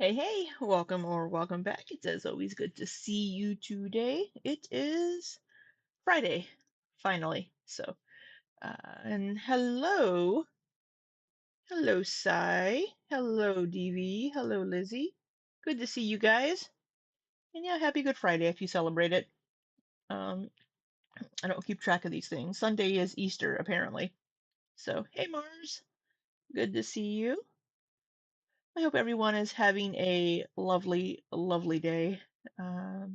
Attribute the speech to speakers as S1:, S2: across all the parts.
S1: Hey, hey, welcome or welcome back. It's as always good to see you today. It is Friday, finally. And hello, Sai, hello, DV, hello, Lizzie. Good to see you guys. And yeah, happy Good Friday if you celebrate it. Um, I don't keep track of these things. Sunday is Easter, apparently. So, hey, Mars, good to see you. I hope everyone is having a lovely, lovely day.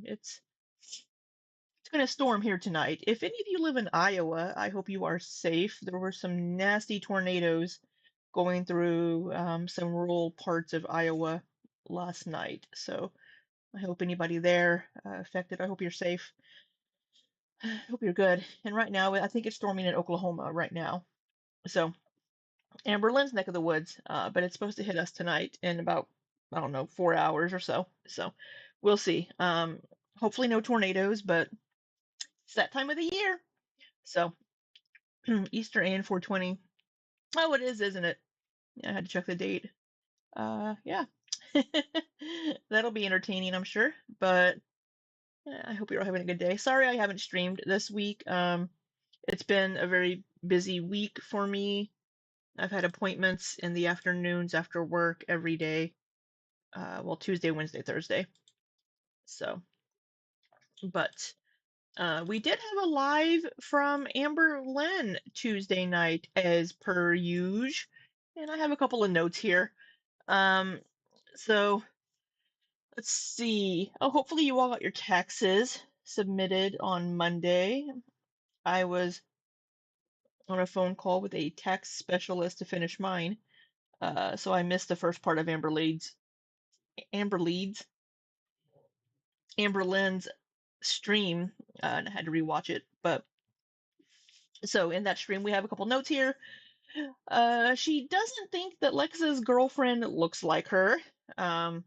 S1: It's going to storm here tonight. If any of you live in Iowa, I hope you are safe. There were some nasty tornadoes going through some rural parts of Iowa last night. So I hope anybody there affected, I hope you're safe. I hope you're good. And right now, I think it's storming in Oklahoma right now. So Amberlynn's neck of the woods, but it's supposed to hit us tonight in about, I don't know, 4 hours or so. So we'll see. Hopefully no tornadoes, but it's that time of the year. So Easter and 420. Oh, it is, isn't it? Yeah, I had to check the date. Yeah. That'll be entertaining, I'm sure. But yeah, I hope you're all having a good day. Sorry I haven't streamed this week. It's been a very busy week for me. I've had appointments in the afternoons after work every day. Well, Tuesday, Wednesday, Thursday. So, but we did have a live from Amberlynn Tuesday night as per usual, and I have a couple of notes here. Um, so let's see. Oh, hopefully you all got your taxes submitted on Monday. I was on a phone call with a tax specialist to finish mine, so I missed the first part of Amber Leads, Amberlynn's stream, and I had to rewatch it. But so in that stream, we have a couple notes here. She doesn't think that Lex's girlfriend looks like her. Um,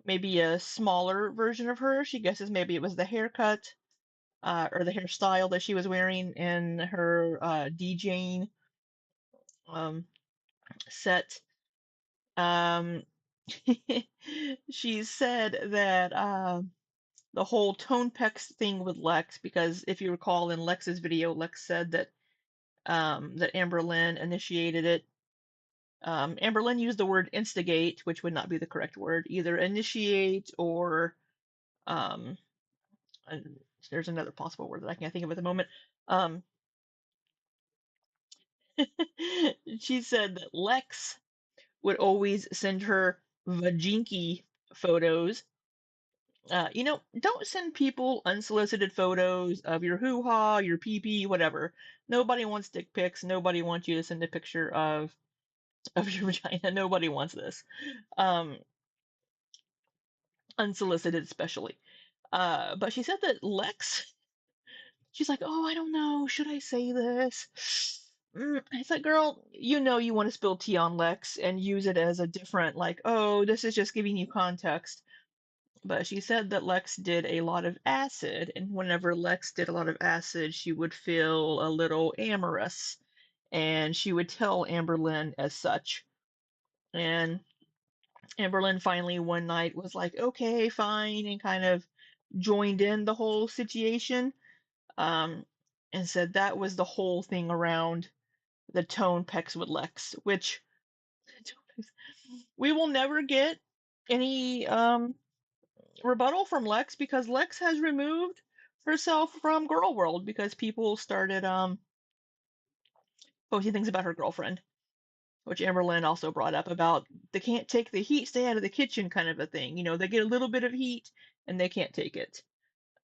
S1: Maybe a smaller version of her. She guesses maybe it was the haircut or the hairstyle that she was wearing in her DJing um, set. Um, she said that the whole Tone Pex thing with Lex, because if you recall in Lex's video, Lex said that Amberlynn initiated it. Amberlynn used the word instigate, which would not be the correct word, either initiate or um, and there's another possible word that I can't think of at the moment. Um, she said that Lex would always send her vajinky photos. Don't send people unsolicited photos of your hoo-ha, your pee-pee, whatever. Nobody wants dick pics. Nobody wants you to send a picture of your vagina. Nobody wants this. Um, Unsolicited especially. But she said that Lex, she's like, oh, I don't know, should I say this? It's like, girl, you know you want to spill tea on Lex and use it as a different, like, oh, this is just giving you context. But she said that Lex did a lot of acid, and whenever Lex did a lot of acid, she would feel a little amorous, and she would tell Amberlynn as such. And Amberlynn finally one night was like, okay, fine, and kind of joined in the whole situation, um, and said that was the whole thing around the tone Pex with Lex, which we will never get any rebuttal from Lex because Lex has removed herself from Girl World because people started posting things about her girlfriend, which Amberlynn also brought up about they can't take the heat, stay out of the kitchen kind of a thing. You know, they get a little bit of heat and they can't take it.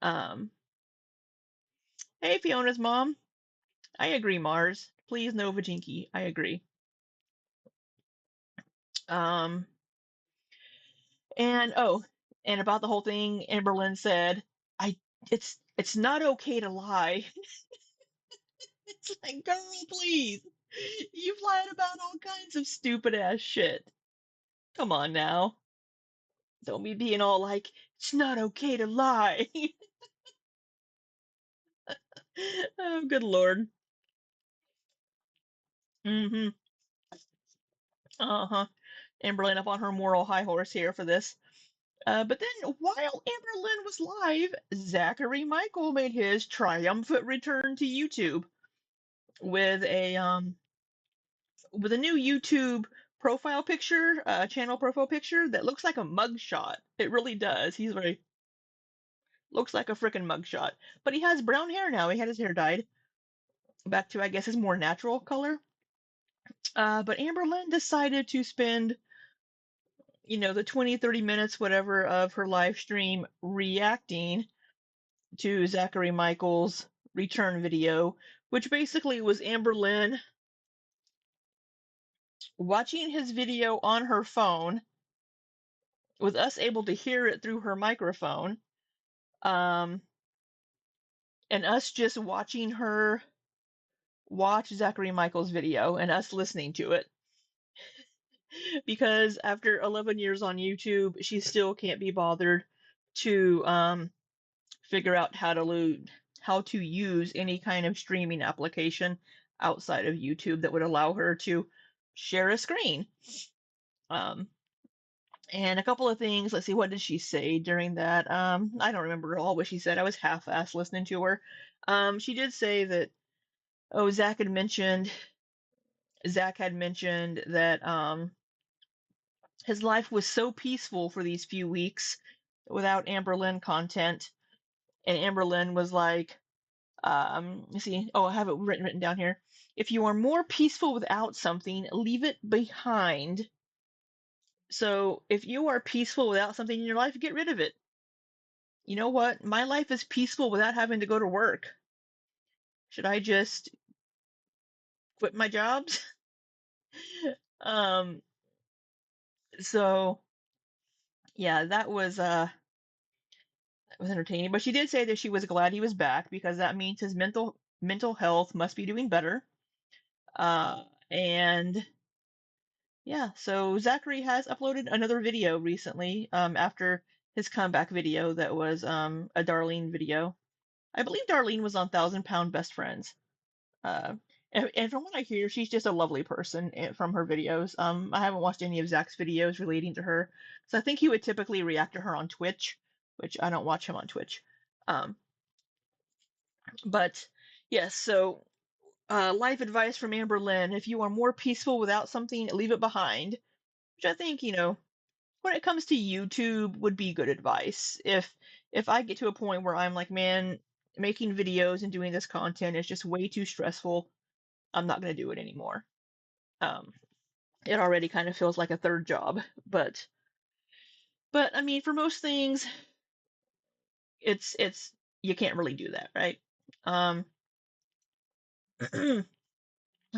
S1: Um, hey, Fiona's mom. I agree, Mars. Please no Vajinki. I agree. Um, and oh, and about the whole thing, Amberlynn said, I it's not okay to lie. It's like, girl, please. You've lied about all kinds of stupid ass shit. Come on now. Don't be being all like, it's not okay to lie. Oh, good lord. Mm-hmm. Uh-huh. Amberlynn up on her moral high horse here for this. But then, while Amberlynn was live, Zachary Michael made his triumphant return to YouTube with a new YouTube profile picture, channel profile picture that looks like a mugshot. It really does. He's very looks like a freaking mugshot. But he has brown hair now. He had his hair dyed back to, I guess, his more natural color. But Amberlynn decided to spend, the 20, 30 minutes, whatever, of her live stream reacting to Zachary Michael's return video, which basically was Amberlynn watching his video on her phone with us able to hear it through her microphone, um, and us just watching her watch Zachary Michael's video and us listening to it. Because after 11 years on YouTube, she still can't be bothered to figure out how to use any kind of streaming application outside of YouTube that would allow her to share a screen. Um, and a couple of things. Let's see, what did she say during that? I don't remember all what she said. I was half-assed listening to her. She did say that, oh, Zach had mentioned that his life was so peaceful for these few weeks without Amberlynn content, and Amberlynn was like, let's see. Oh, I have it written down here. If you are more peaceful without something, leave it behind. So if you are peaceful without something in your life, get rid of it. You know what? My life is peaceful without having to go to work. Should I just quit my jobs? um, so yeah, that was entertaining. But she did say that she was glad he was back because that means his mental health must be doing better. And yeah, so Zachary has uploaded another video recently, after his comeback video that was a Darlene video. I believe Darlene was on Thousand Pound Best Friends. Uh, and from what I hear, she's just a lovely person from her videos. I haven't watched any of Zach's videos relating to her, so I think he would typically react to her on Twitch, which I don't watch him on Twitch. Um, but yes, so life advice from Amber Lynn: if you are more peaceful without something, leave it behind. Which I think, when it comes to YouTube would be good advice. If I get to a point where I'm like, man, making videos and doing this content is just way too stressful, I'm not going to do it anymore. Um, it already kind of feels like a third job, but I mean, for most things, it's you can't really do that, right? Um,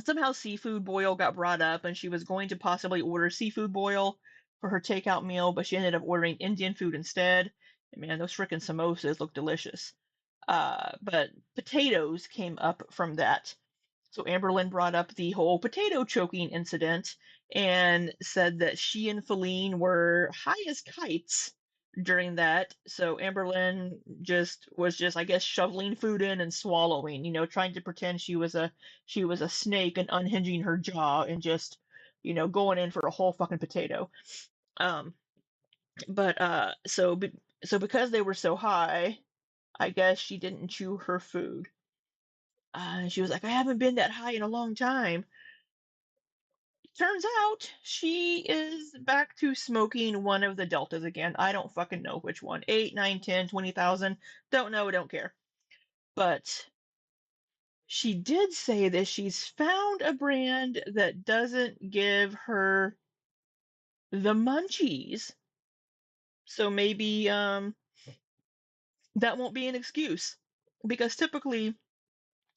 S1: somehow seafood boil got brought up, and she was going to possibly order seafood boil for her takeout meal, but she ended up ordering Indian food instead. And man, those frickin' samosas look delicious. But potatoes came up from that. So Amberlynn brought up the whole potato choking incident and said that she and Feline were high as kites during that. So Amberlynn was just, I guess, shoveling food in and swallowing, trying to pretend she was a snake and unhinging her jaw and just, going in for a whole fucking potato. Um, but because they were so high, I guess she didn't chew her food. She was like, I haven't been that high in a long time. Turns out she is back to smoking one of the deltas again. I don't fucking know which one. 8, 9, 10, 20,000. Don't know, don't care. But she did say that she's found a brand that doesn't give her the munchies. So maybe that won't be an excuse. Because typically,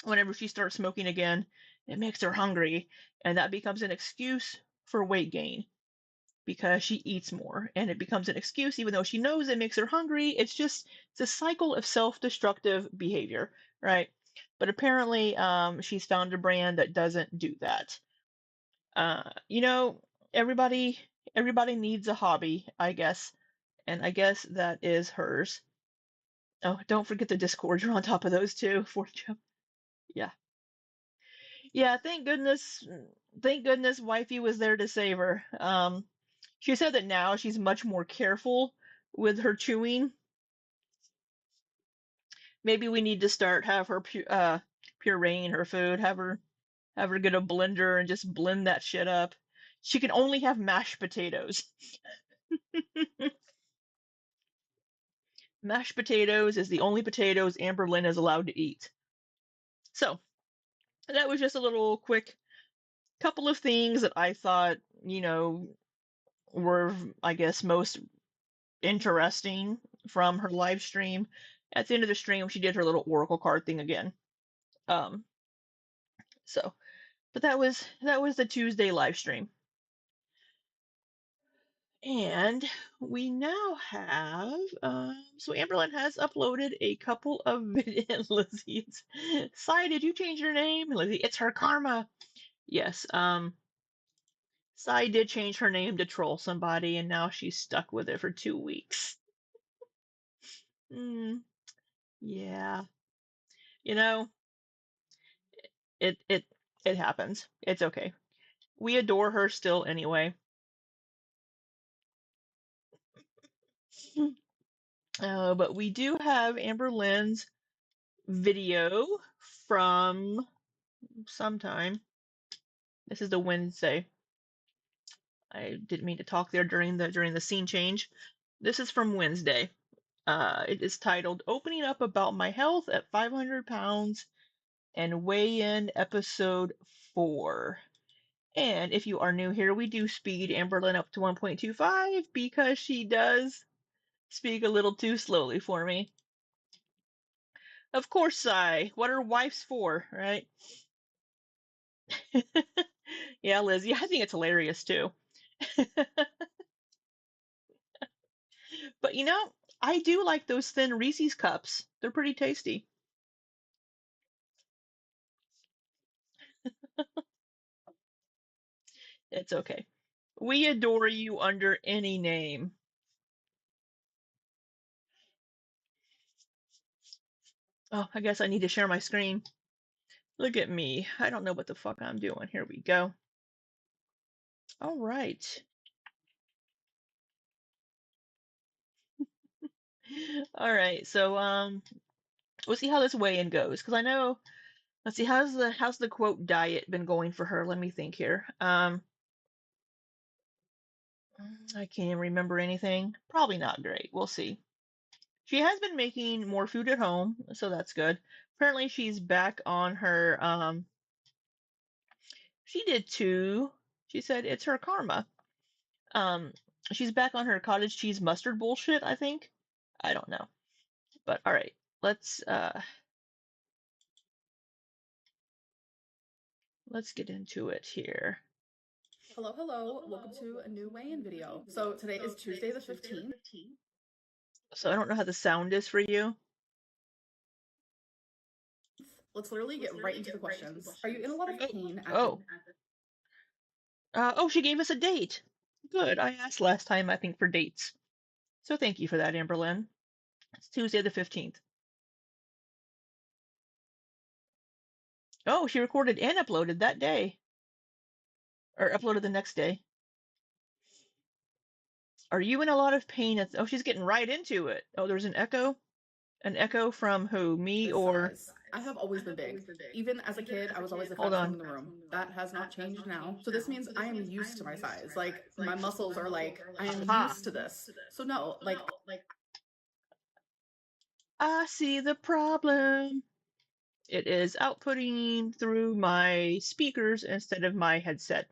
S1: whenever she starts smoking again, it makes her hungry, and that becomes an excuse for weight gain because she eats more, and it becomes an excuse even though she knows it makes her hungry. It's a cycle of self-destructive behavior, right? But apparently, she's found a brand that doesn't do that. uh you know everybody everybody needs a hobby, I guess, and I guess that is hers. Oh, don't forget the Discord. You're on top of those too. Fourth job. Yeah. Yeah, thank goodness wifey was there to save her. She said that now she's much more careful with her chewing. Maybe we need to start have her pureeing her food, have her get a blender and just blend that shit up. She can only have mashed potatoes. Mashed potatoes is the only potatoes Amberlynn is allowed to eat. So that was just a little quick couple of things that I thought, were, I guess, most interesting from her live stream. At the end of the stream, she did her little oracle card thing again. Um, so, but that was the Tuesday live stream. And we now have, so Amberlynn has uploaded a couple of videos. Lizzie, Sai, did you change your name? Lizzie, it's her karma. Yes, Sai did change her name to troll somebody, and now she's stuck with it for 2 weeks. Mm, yeah, you know, it it it happens. It's okay. We adore her still anyway. But we do have Amberlynn's video from sometime. This is the Wednesday. I didn't mean to talk there during the scene change. This is from Wednesday. It is titled "Opening Up About My Health at 500 Pounds and Weigh In Episode 4." And if you are new here, we do speed Amberlynn up to 1.25 because she does speak a little too slowly for me. Of course, what are wives for, right? Yeah, Lizzie, I think it's hilarious too. But I do like those thin Reese's cups. They're pretty tasty. It's okay. We adore you under any name. Oh, I guess I need to share my screen. Look at me. I don't know what the fuck I'm doing. Here we go. All right. All right. So we'll see how this weigh-in goes because I know. Let's see how's the quote diet been going for her. Let me think here. I can't even remember anything. Probably not great. We'll see. She has been making more food at home, so that's good. Apparently she's back on her she did two. She said it's her karma. Um she's back on her cottage cheese mustard bullshit, I think. I don't know. But all right. Let's get into it here.
S2: Hello, hello. Welcome to a new weigh-in video. So today is Tuesday the 15th.
S1: So I don't know how the sound is for you.
S2: Let's literally get right into the questions. Are you in a lot of pain at this?
S1: Oh. She gave us a date. Good. I asked last time, I think, for dates. So thank you for that, Amberlynn. It's Tuesday the 15th. Oh, she recorded and uploaded that day. Or uploaded the next day. Are you in a lot of pain? Oh, she's getting right into it. Oh, there's an echo? An echo from who? Me or.
S2: Size. I have always been big. Even as a kid, I was always the
S1: Hold
S2: fattest one
S1: on.
S2: in the room. That has not changed now. So this means I am used to my size. Like my muscles are like, I am
S1: Aha.
S2: used to this. So no, like
S1: I see the problem. It is outputting through my speakers instead of my headset.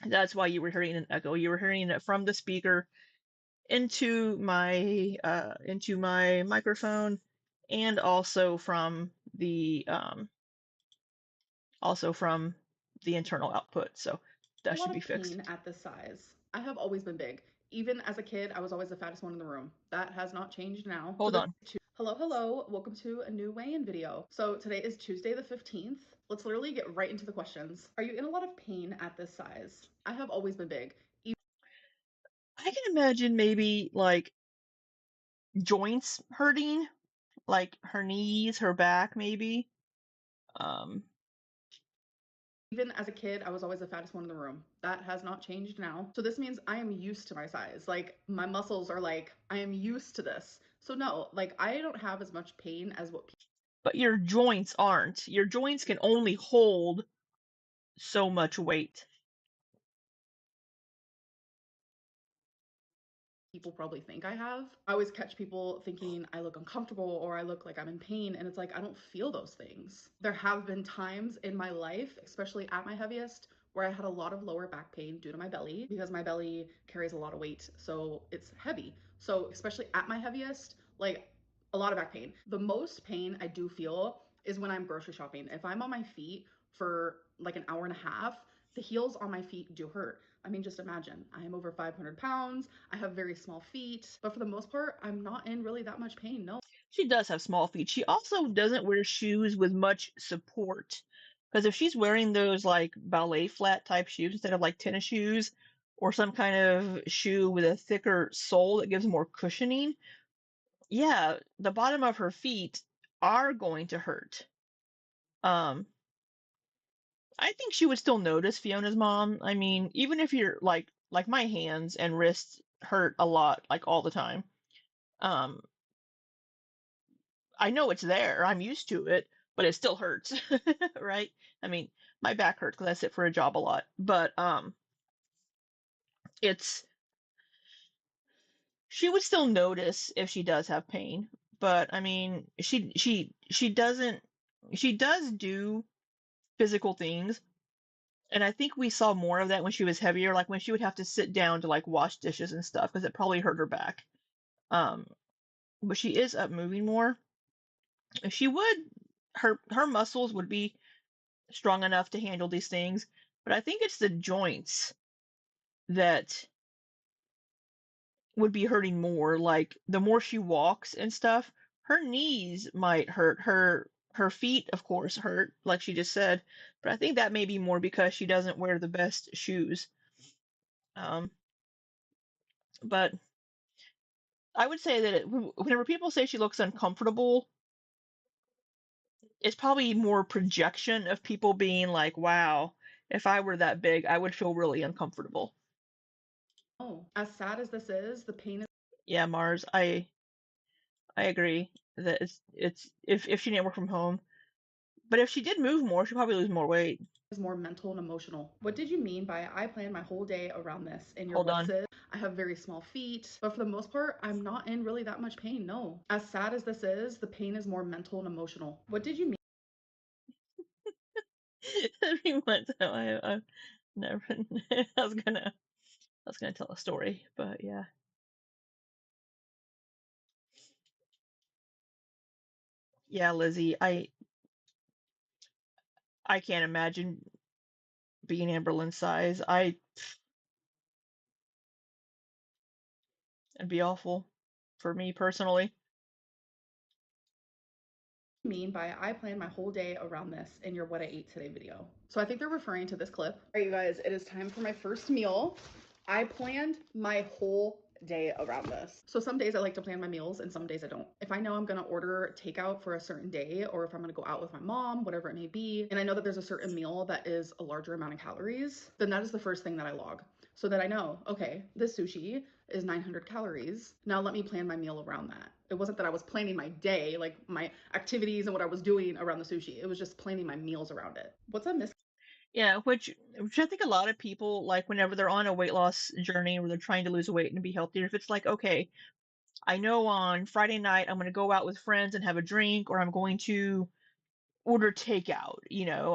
S1: That's why you were hearing an echo. You were hearing it from the speaker into my microphone, and also from the internal output. So that
S2: a lot
S1: should be
S2: of
S1: fixed.
S2: pain at this size. I have always been big. Even as a kid, I was always the fattest one in the room. That has not changed now. So
S1: Hold
S2: this
S1: on.
S2: hello, hello. Welcome to a new weigh-in video. So today is Tuesday the 15th. Let's literally get right into the questions. Are you in a lot of pain at this size? I have always been big.
S1: I can imagine maybe like joints hurting, like her knees, her back, maybe. Um,
S2: Even as a kid, I was always the fattest one in the room. That has not changed now. So this means I am used to my size. Like my muscles are like, I am used to this. So no, like I don't have as much pain as what
S1: But your joints aren't. Your joints can only hold so much weight.
S2: people probably think I have. I always catch people thinking I look uncomfortable or I look like I'm in pain, and it's like I don't feel those things. There have been times in my life, especially at my heaviest, where I had a lot of lower back pain due to my belly because my belly carries a lot of weight, so it's heavy. So, especially at my heaviest, like a lot of back pain. The most pain I do feel is when I'm grocery shopping. If I'm on my feet for like an hour and a half, the heels on my feet do hurt. I mean, just imagine, I am over 500 pounds, I have very small feet, but for the most part, I'm not in really that much pain. No.
S1: She does have small feet. She also doesn't wear shoes with much support. Because if she's wearing those like ballet flat type shoes instead of like tennis shoes or some kind of shoe with a thicker sole that gives more cushioning, yeah, the bottom of her feet are going to hurt. Um, I think she would still notice Fiona's mom. I mean, even if you're like my hands and wrists hurt a lot, like all the time. Um, I know it's there. I'm used to it, but it still hurts, right? I mean, my back hurts because I sit for a job a lot, but it's she would still notice if she does have pain. But I mean, she doesn't she does do physical things, and I think we saw more of that when she was heavier, like when she would have to sit down to like wash dishes and stuff because it probably hurt her back. Um, but she is up moving more. If she would, her muscles would be strong enough to handle these things, but I think it's the joints that would be hurting more. Like the more she walks and stuff, her knees might hurt. Her feet, of course, hurt, like she just said, but I think that may be more because she doesn't wear the best shoes. Um, but I would say that whenever people say she looks uncomfortable, it's probably more projection of people being like, "Wow, if I were that big, I would feel really uncomfortable."
S2: Oh, as sad as this is, the pain
S1: Yeah, Mars, I agree that it's if she didn't work from home, but if she did move more, she'd probably lose more weight.
S2: is more mental and emotional. What did you mean by I plan my whole day around this in your
S1: Hold
S2: what
S1: on.
S2: sis? I have very small feet, but for the most part, I'm not in really that much pain. No. As sad as this is, the pain is more mental and emotional. What did you mean?
S1: Every once in a while, I've never. I was gonna tell a story, but yeah, yeah, Lizzie, I can't imagine being Amberlynn's size. It'd be awful for me personally.
S2: Mean by I plan my whole day around this in your what I ate today video. So I think they're referring to this clip. All right, you guys, it is time for my first meal. I planned my whole day around this. So some days I like to plan my meals and some days I don't. If I know I'm gonna order takeout for a certain day or if I'm gonna go out with my mom, whatever it may be, and I know that there's a certain meal that is a larger amount of calories, then that is the first thing that I log so that I know, okay, this sushi is 900 calories. Now let me plan my meal around that. It wasn't that I was planning my day, like my activities and what I was doing around the sushi. It was just planning my meals around it. What's a miss?
S1: Yeah, which I think a lot of people like whenever they're on a weight loss journey or they're trying to lose weight and be healthier. If it's like, okay, I know on Friday night I'm going to go out with friends and have a drink, or I'm going to order takeout.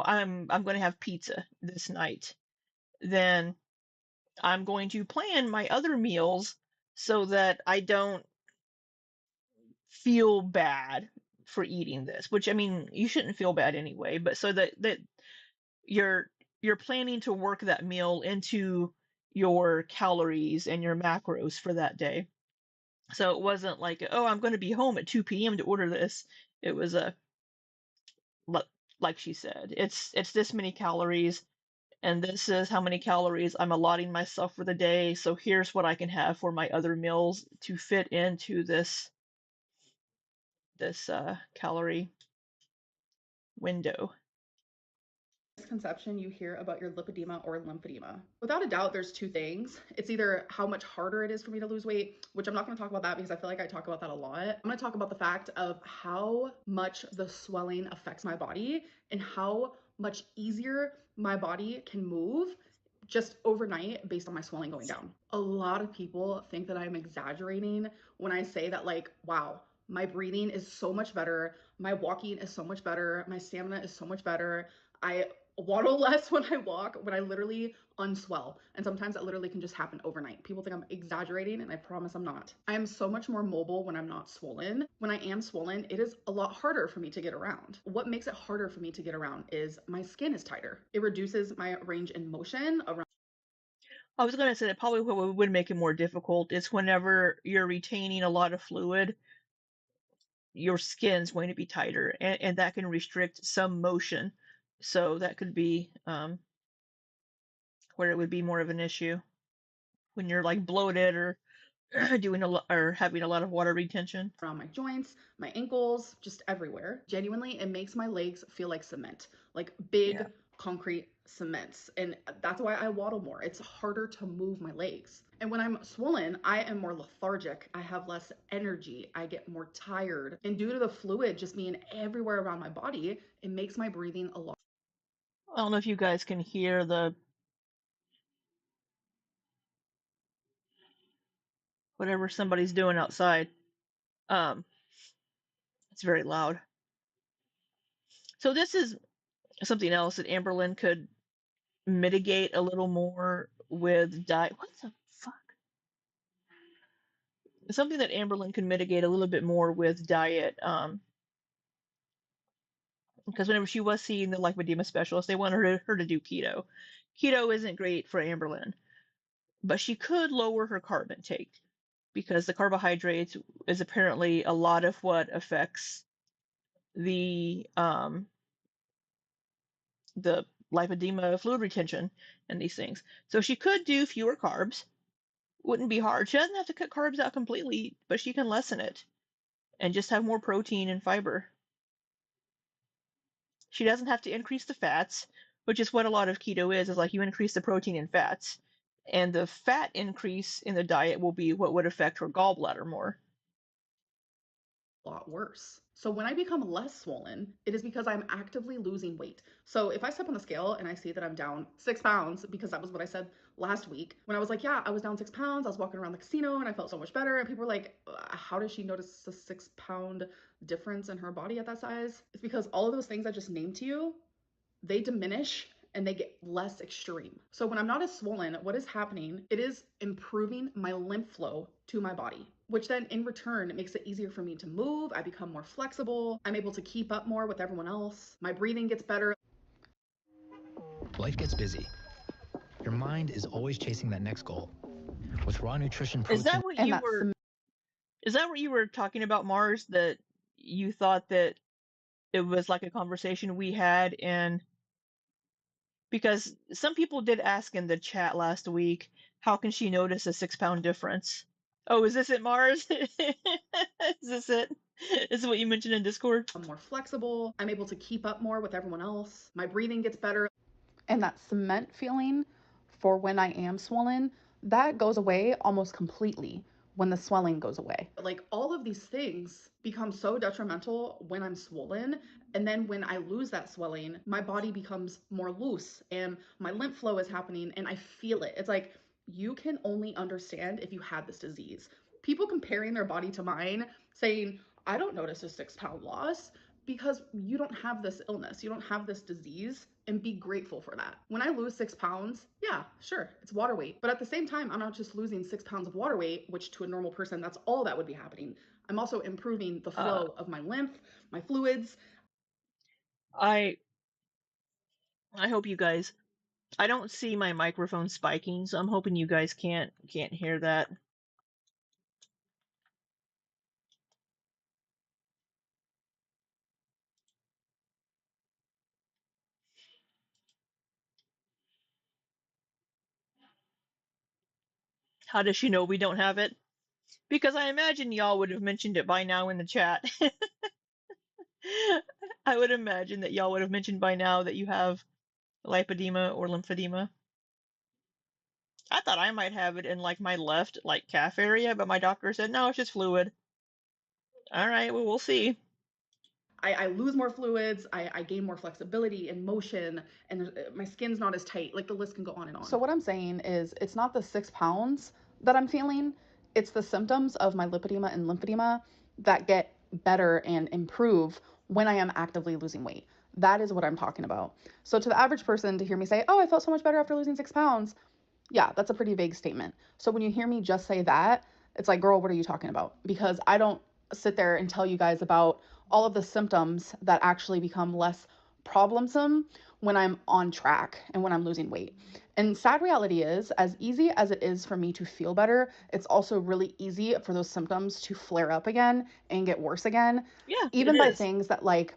S1: I'm going to have pizza this night. Then I'm going to plan my other meals so that I don't feel bad for eating this. Which I mean, you shouldn't feel bad anyway, but so that you're you're planning to work that meal into your calories and your macros for that day. So it wasn't like, oh, I'm going to be home at 2 p.m. to order this. It was a like she said, it's this many calories and this is how many calories I'm allotting myself for the day. So here's what I can have for my other meals to fit into this calorie window.
S2: misconception you hear about your lipedema or lymphedema. Without a doubt, there's two things. It's either how much harder it is for me to lose weight, which I'm not going to talk about that because I feel like I talk about that a lot. I'm going to talk about the fact of how much the swelling affects my body and how much easier my body can move just overnight based on my swelling going down. A lot of people think that I'm exaggerating when I say that, like, wow, my breathing is so much better, my walking is so much better, my stamina is so much better. I waddle less when I walk, when I literally unswell. And sometimes that literally can just happen overnight. People think I'm exaggerating, and I promise I'm not. I am so much more mobile when I'm not swollen. When I am swollen, it is a lot harder for me to get around. What makes it harder for me to get around is my skin is tighter. It reduces my range in motion around.
S1: I was going to say that probably what would make it more difficult is whenever you're retaining a lot of fluid, your skin's going to be tighter, and that can restrict some motion. So that could be where it would be more of an issue when you're like bloated or doing a lot or having a lot of water retention.
S2: Around my joints, my ankles, just everywhere. Genuinely, it makes my legs feel like cement, like
S1: Yeah.
S2: big concrete cements. And that's why I waddle more. It's harder to move my legs. And when I'm swollen, I am more lethargic. I have less energy. I get more tired. And due to the fluid just being everywhere around my body, it makes my breathing a lot.
S1: I don't know if you guys can hear the whatever somebody's doing outside. Um, it's very loud. So this is something else that Amberlynn could mitigate a little more with diet. What the fuck? Something that Amberlynn could mitigate a little bit more with diet. Because whenever she was seeing the lipedema specialist, they wanted her to do keto. Keto isn't great for Amberlynn, but she could lower her carb intake because the carbohydrates is apparently a lot of what affects the the lipedema fluid retention and these things. So she could do fewer carbs. Wouldn't be hard. She doesn't have to cut carbs out completely, but she can lessen it and just have more protein and fiber. She doesn't have to increase the fats, which is what a lot of keto is like you increase the protein and fats. And the fat increase in the diet will be what would affect her gallbladder more.
S2: Lot worse. So when I become less swollen, it is because I'm actively losing weight. So if I step on the scale and I see that I'm down 6 pounds, because that was what I said last week, when I was like, yeah, I was down 6 pounds, I was walking around the casino and I felt so much better. And people were like, how does she notice a 6 pound difference in her body at that size? It's because all of those things I just named to you, they diminish and they get less extreme. So when I'm not as swollen, what is happening? It is improving my lymph flow to my body, which then in return makes it easier for me to move. I become more flexible. I'm able to keep up more with everyone else. My breathing gets better.
S3: Life gets busy. Your mind is always chasing that next goal. With raw nutrition
S1: Is
S3: protein
S1: that what
S2: And
S1: you
S2: that's
S1: were
S2: the
S1: is that what you were talking about, Mars, that you thought that it was like a conversation we had and because some people did ask in the chat last week, how can she notice a 6 pound difference? Oh, is this it, Mars? Is this it? Is what you mentioned in Discord?
S2: I'm more flexible. I'm able to keep up more with everyone else. My breathing gets better. And that cement feeling for when I am swollen, that goes away almost completely when the swelling goes away. Like all of these things become so detrimental when I'm swollen. And then when I lose that swelling, my body becomes more loose and my lymph flow is happening and I feel it. It's like you can only understand if you had this disease. People comparing their body to mine, saying, I don't notice a 6 pound loss because you don't have this illness, you don't have this disease, and be grateful for that. When I lose 6 pounds, yeah, sure, it's water weight. But at the same time, I'm not just losing 6 pounds of water weight, which to a normal person, that's all that would be happening. I'm also improving the
S1: Uh,
S2: flow of my lymph, my fluids.
S1: I I hope you guys. I don't see my microphone spiking, so I'm hoping you guys can't hear that. How does she know we don't have it? Because I imagine y'all would have mentioned it by now in the chat. I would imagine that y'all would have mentioned by now that you have lipedema or lymphedema. I thought I might have it in like my left like calf area, but my doctor said no, it's just fluid. All right, well we'll see.
S2: I lose more fluids, I gain more flexibility and motion, and my skin's not as tight. Like the list can go on and on. So, what I'm saying is, it's not the 6 pounds that I'm feeling, it's the symptoms of my lipedema and lymphedema that get better and improve when I am actively losing weight. That is what I'm talking about. So, to the average person, to hear me say, oh, I felt so much better after losing 6 pounds, yeah, that's a pretty vague statement. So, when you hear me just say that, it's like, girl, what are you talking about? Because I don't sit there and tell you guys about all of the symptoms that actually become less problemsome when I'm on track and when I'm losing weight. And sad reality is, as easy as it is for me to feel better, it's also really easy for those symptoms to flare up again and get worse again,
S1: Yeah, it
S2: even by
S1: is.
S2: things that like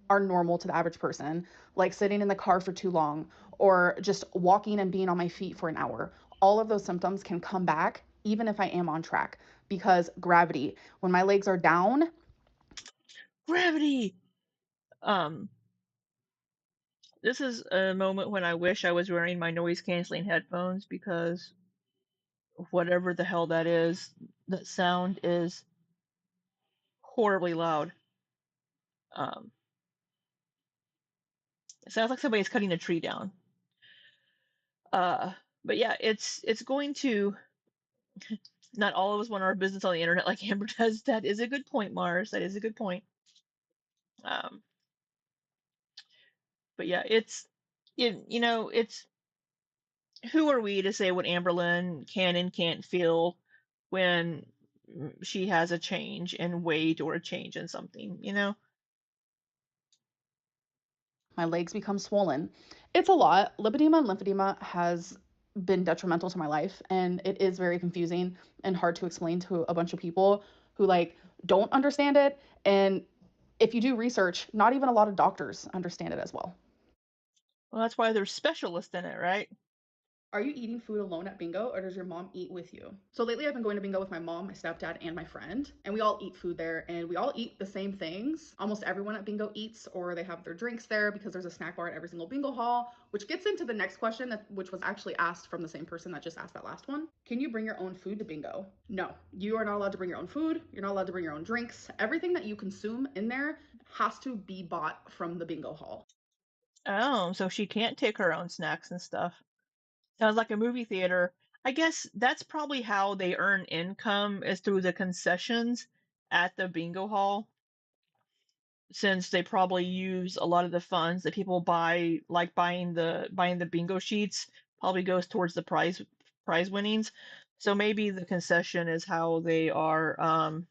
S2: are normal to the average person, like sitting in the car for too long or just walking and being on my feet for an hour. All of those symptoms can come back even if I am on track, because gravity, when my legs are down.
S1: Gravity. Um, this is a moment when I wish I was wearing my noise canceling headphones because whatever the hell that is, that sound is horribly loud. Um, it sounds like somebody's cutting a tree down. Uh, but yeah, it's going to. Not all of us want our business on the internet like Amber does. That is a good point, Mars. That is a good point. Um, but yeah, it's who are we to say what Amberlynn can and can't feel when she has a change in weight or a change in something, you know?
S2: My legs become swollen. It's a lot. Lipedema and lymphedema has been detrimental to my life, and it is very confusing and hard to explain to a bunch of people who like don't understand it. And if you do research, not even a lot of doctors understand it as well.
S1: Well, that's why there's specialists in it, right?
S2: Are you eating food alone at bingo, or does your mom eat with you? So lately I've been going to bingo with my mom, my stepdad, and my friend, and we all eat food there, and we all eat the same things. Almost everyone at bingo eats, or they have their drinks there because there's a snack bar at every single bingo hall, which gets into the next question, which was actually asked from the same person that just asked that last one. Can you bring your own food to bingo? No, you are not allowed to bring your own food. You're not allowed to bring your own drinks. Everything that you consume in there has to be bought from the bingo hall.
S1: Oh, so she can't take her own snacks and stuff. Sounds like a movie theater. I guess that's probably how they earn income is through the concessions at the bingo hall, since they probably use a lot of the funds that people buy, like buying the bingo sheets, probably goes towards the prize winnings. So maybe the concession is how they are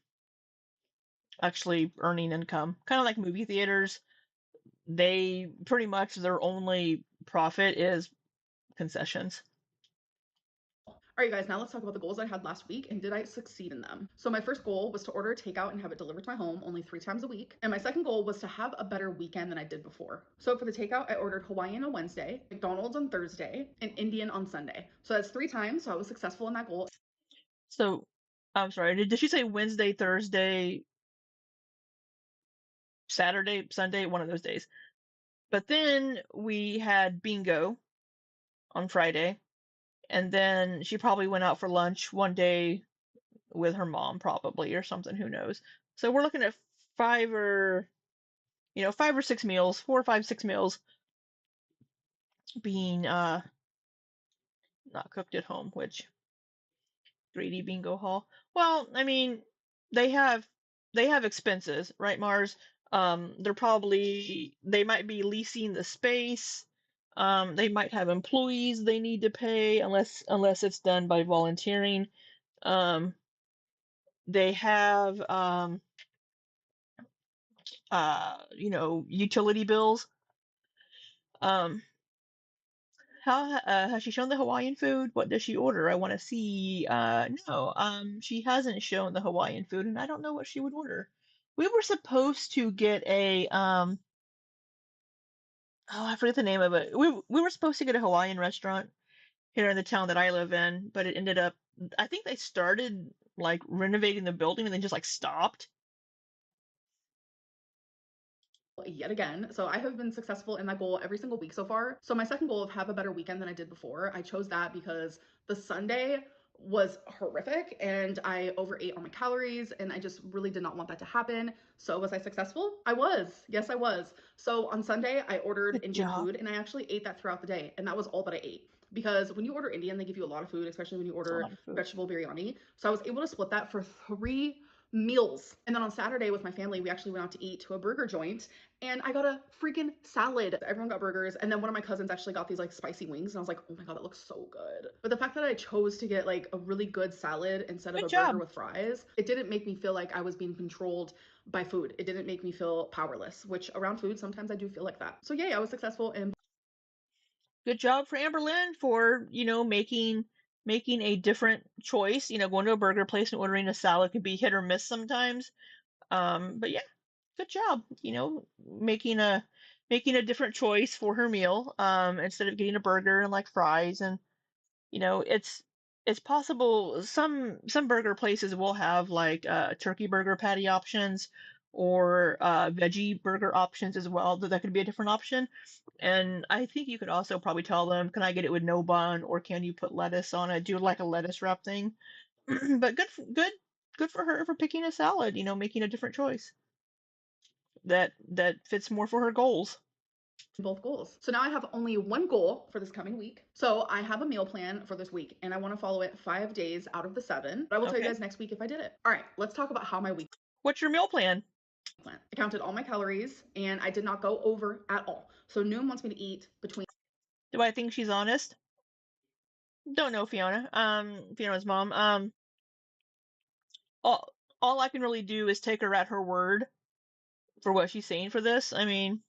S1: actually earning income. Kind of like movie theaters, they pretty much their only profit is concessions.
S2: All right, guys, now let's talk about the goals I had last week and did I succeed in them? So, my first goal was to order takeout and have it delivered to my home only 3 times a week. And my second goal was to have a better weekend than I did before. So, for the takeout, I ordered Hawaiian on Wednesday, McDonald's on Thursday, and Indian on Sunday. So, that's 3 times. So, I was successful in that goal.
S1: So I'm sorry, did she say Wednesday, Thursday, Saturday, Sunday, one of those days? But then we had bingo on Friday, and then she probably went out for lunch one day with her mom, probably, or something, who knows. So we're looking at five or 5 or 6 meals, 4 or 5, 6 meals being not cooked at home, which greedy bingo hall. Well, I mean, they have they have expenses, right, Mars? They might be leasing the space. They might have employees they need to pay unless it's done by volunteering. Um, they have utility bills. Um, how has she shown the Hawaiian food? What does she order? I want to see. No, she hasn't shown the Hawaiian food, and I don't know what she would order. We were supposed to get a oh, I forget the name of it. We were supposed to get a Hawaiian restaurant here in the town that I live in, but it ended up. I think they started like renovating the building and then just like stopped.
S2: yet again. So I have been successful in that goal every single week so far. So my second goal of have a better weekend than I did before, I chose that because the Sunday was horrific and I overate on my calories and I just really did not want that to happen. So was I successful? I was. Yes, I was. So on Sunday, I ordered
S1: Good
S2: Indian
S1: job.
S2: food and I actually ate that throughout the day. And that was all that I ate. Because when you order Indian, they give you a lot of food, especially when you
S1: It's a
S2: order
S1: lot of food.
S2: vegetable biryani. So I was able to split that for 3 meals. And then on Saturday with my family, we actually went out to eat to a burger joint and I got a freaking salad. Everyone got burgers, and then one of my cousins actually got these like spicy wings, and I was like, oh my god, that looks so good. But the fact that I chose to get like a really good salad instead of
S1: Good
S2: a burger
S1: job.
S2: with fries, it didn't make me feel like I was being controlled by food. It didn't make me feel powerless, which around food, sometimes I do feel like that. So yay, I was successful in
S1: Good job for Amberlynn for, making a different choice. Going to a burger place and ordering a salad could be hit or miss sometimes. But yeah, good job. Making a different choice for her meal, instead of getting a burger and like fries. And it's possible some burger places will have like turkey burger patty options or veggie burger options as well. That could be a different option. And I think you could also probably tell them, can I get it with no bun, or can you put lettuce on it? Do like a lettuce wrap thing. But good for her for picking a salad, making a different choice that fits more for her goals.
S2: both goals. So now I have only one goal for this coming week. So I have a meal plan for this week and I want to follow it 5 days out of the 7. But I will tell you
S1: Okay.
S2: guys next week if I did it. All right, let's talk about how my week
S1: What's your meal plan?
S2: went. I counted all my calories and I did not go over at all. So Noom wants me to eat between
S1: Do I think she's honest? Don't know Fiona. Fiona's mom. All I can really do is take her at her word for what she's saying for this. I mean,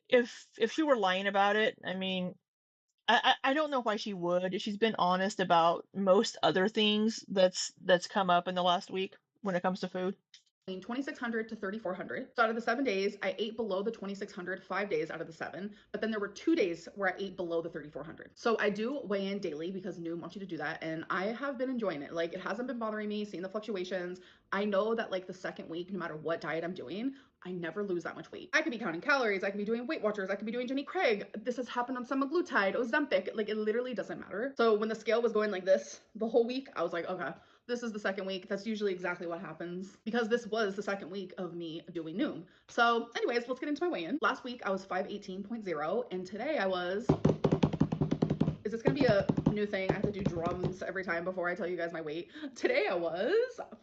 S1: if she were lying about it, I mean, I don't know why she would. She's been honest about most other things that's come up in the last week when it comes to food.
S2: 2600 to 3400. So out of the 7 days, I ate below the 2600 5 days out of the 7, but then there were 2 days where I ate below the 3400. So I do weigh in daily because Noom wants you to do that, and I have been enjoying it. Like, it hasn't been bothering me seeing the fluctuations. I know that like the second week, no matter what diet I'm doing, I never lose that much weight. I could be counting calories, I could be doing Weight Watchers, I could be doing Jenny Craig. This has happened on semaglutide, Ozempic, like it literally doesn't matter. So when the scale was going like this the whole week, I was like, okay, this is the second week. That's usually exactly what happens because this was the second week of me doing Noom. So anyways, let's get into my weigh-in. Last week I was 518.0 and today I was, is this gonna be a new thing? I have to do drums every time before I tell you guys my weight. Today I was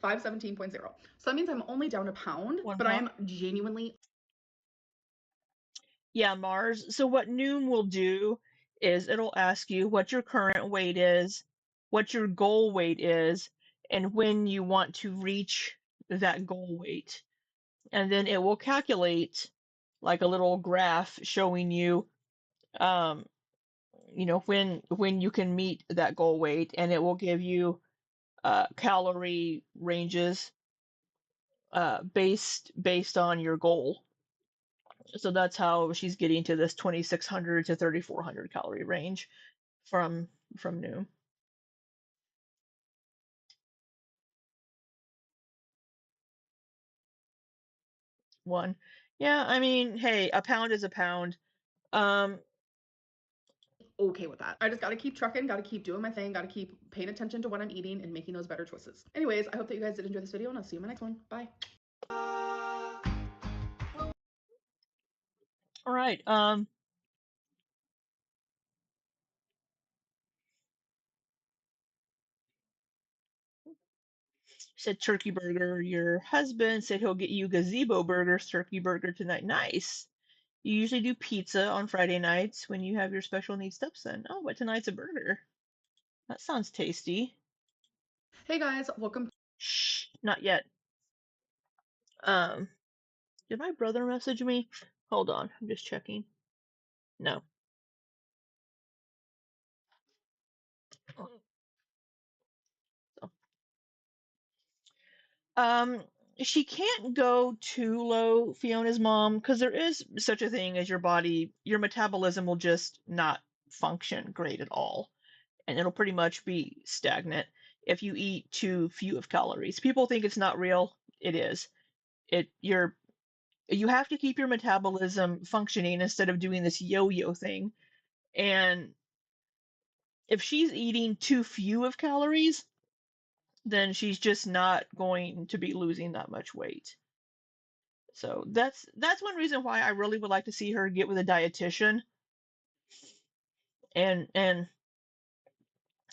S2: 517.0. So that means I'm only down a pound,
S1: One
S2: but I
S1: pound.
S2: am genuinely
S1: Yeah, Mars. So what Noom will do is it'll ask you what your current weight is, what your goal weight is, and when you want to reach that goal weight. And then it will calculate like a little graph showing you um when you can meet that goal weight, and it will give you calorie ranges based on your goal. So that's how she's getting to this 2600 to 3400 calorie range from Noom. One. Yeah, I mean, hey, a pound is a pound. Um,
S2: okay with that. I just gotta keep trucking, gotta keep doing my thing, gotta keep paying attention to what I'm eating and making those better choices. Anyways, I hope that you guys did enjoy this video and I'll see you in my next one. Bye.
S1: all right. Said turkey burger. Your husband said he'll get you gazebo burgers, turkey burger tonight. Nice. You usually do pizza on Friday nights when you have your special needs stepson. Oh, but tonight's a burger. That sounds tasty.
S2: Hey guys, welcome.
S1: Shh, not yet. Um, did my brother message me? Hold on, I'm just checking. No. So, um, she can't go too low, Fiona's mom, because there is such a thing as your metabolism will just not function great at all, and it'll pretty much be stagnant if you eat too few of calories. People think it's not real. It is. Your you have to keep your metabolism functioning instead of doing this yo-yo thing. And if she's eating too few of calories, then she's just not going to be losing that much weight. So that's one reason why I really would like to see her get with a dietitian and and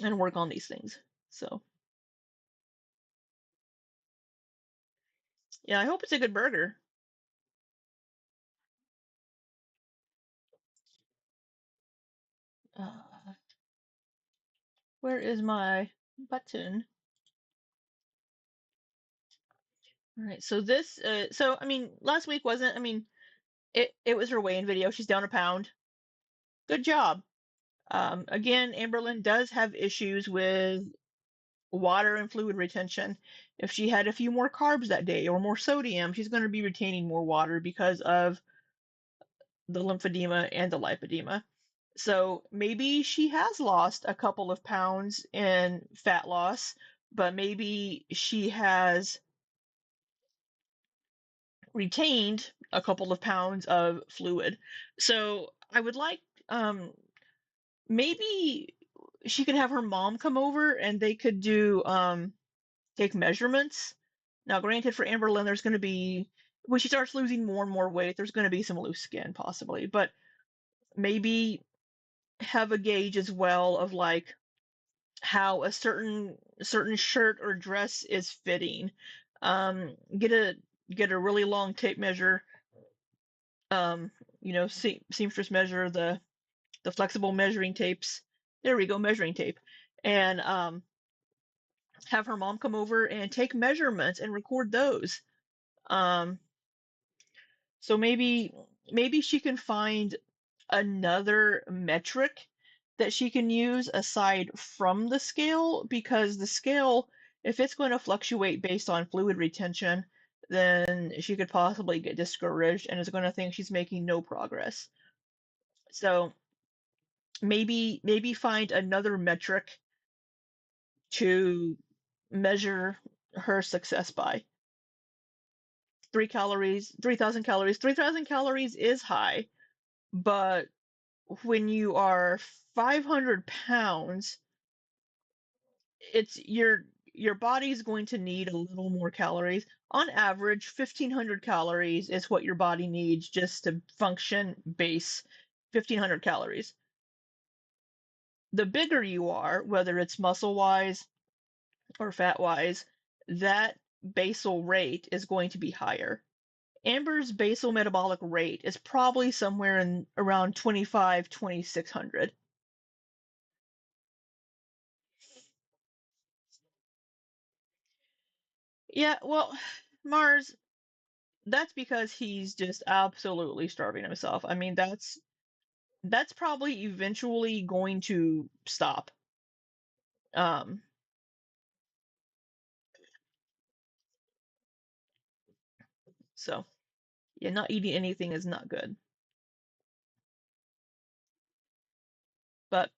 S1: and work on these things. So yeah, I hope it's a good burger. Uh, where is my button? All right, so this, so I mean, last week wasn't. I mean, it was her weigh-in video. She's down a pound. Good job. Again, Amberlynn does have issues with water and fluid retention. If she had a few more carbs that day or more sodium, she's going to be retaining more water because of the lymphedema and the lipedema. So maybe she has lost a couple of pounds in fat loss, but maybe she has retained a couple of pounds of fluid. So I would like, maybe she could have her mom come over and they could do take measurements. Now, granted, for Amberlynn, there's going to be when she starts losing more and more weight, there's going to be some loose skin possibly, but maybe have a gauge as well of like how a certain shirt or dress is fitting. Um, get a get a really long tape measure. Um, seamstress measure the flexible measuring tapes. There we go, measuring tape, and have her mom come over and take measurements and record those. Um, so maybe she can find another metric that she can use aside from the scale, because the scale, if it's going to fluctuate based on fluid retention, then she could possibly get discouraged and is going to think she's making no progress. So maybe find another metric to measure her success by. 3 calories, 3,000 calories. 3,000 calories is high, but when you are 500 pounds, it's your body's going to need a little more calories. On average, 1,500 calories is what your body needs just to function base. 1,500 calories. The bigger you are, whether it's muscle wise or fat wise, that basal rate is going to be higher. Amber's basal metabolic rate is probably somewhere in around 25, 2,600. Yeah, well, Mars, that's because he's just absolutely starving himself. I mean, that's probably eventually going to stop. Um, so yeah, not eating anything is not good. But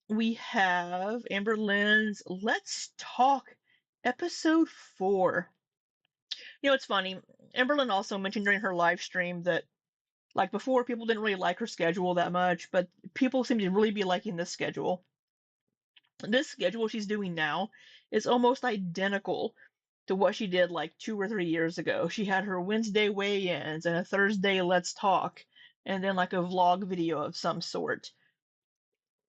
S1: we have Amberlynn's Let's Talk episode 4. It's funny. Amberlynn also mentioned during her live stream that like before people didn't really like her schedule that much, but people seem to really be liking this schedule. This schedule she's doing now is almost identical to what she did like 2 or 3 years ago. She had her Wednesday weigh-ins and a Thursday let's talk, and then like a vlog video of some sort.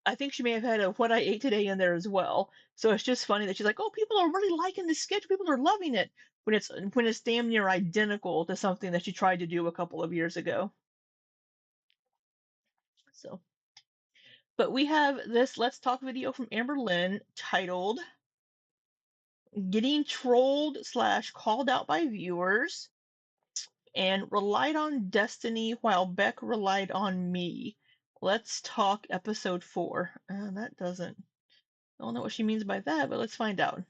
S1: I think she may have had a what I ate today in there as well. So it's just funny that she's like, "Oh, people are really liking this sketch. People are loving it." When it's damn near identical to something that she tried to do a couple of years ago. So, but we have this Let's Talk video from Amberlynn titled "Getting Trolled slash Called Out by Viewers," and relied on Destiny while Beck relied on me. Let's talk episode 4. That doesn't. I don't know what she means by that, but let's find out.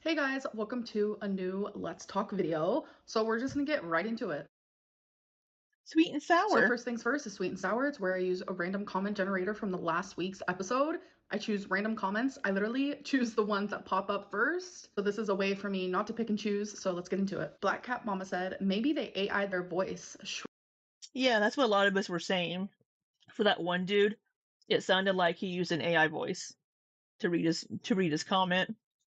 S2: Hey guys, welcome to a new Let's Talk video. So we're just gonna get right into it.
S1: Sweet and
S2: So
S1: sour.
S2: first things first is sweet and sour. It's where I use a random comment generator from the last week's episode. I choose random comments. I literally choose the ones that pop up first. So this is a way for me not to pick and choose. So let's get into it. Black Cat Mama said, maybe they AI their voice.
S1: Yeah, that's what a lot of us were saying. For that one dude, it sounded like he used an AI voice to read his comment.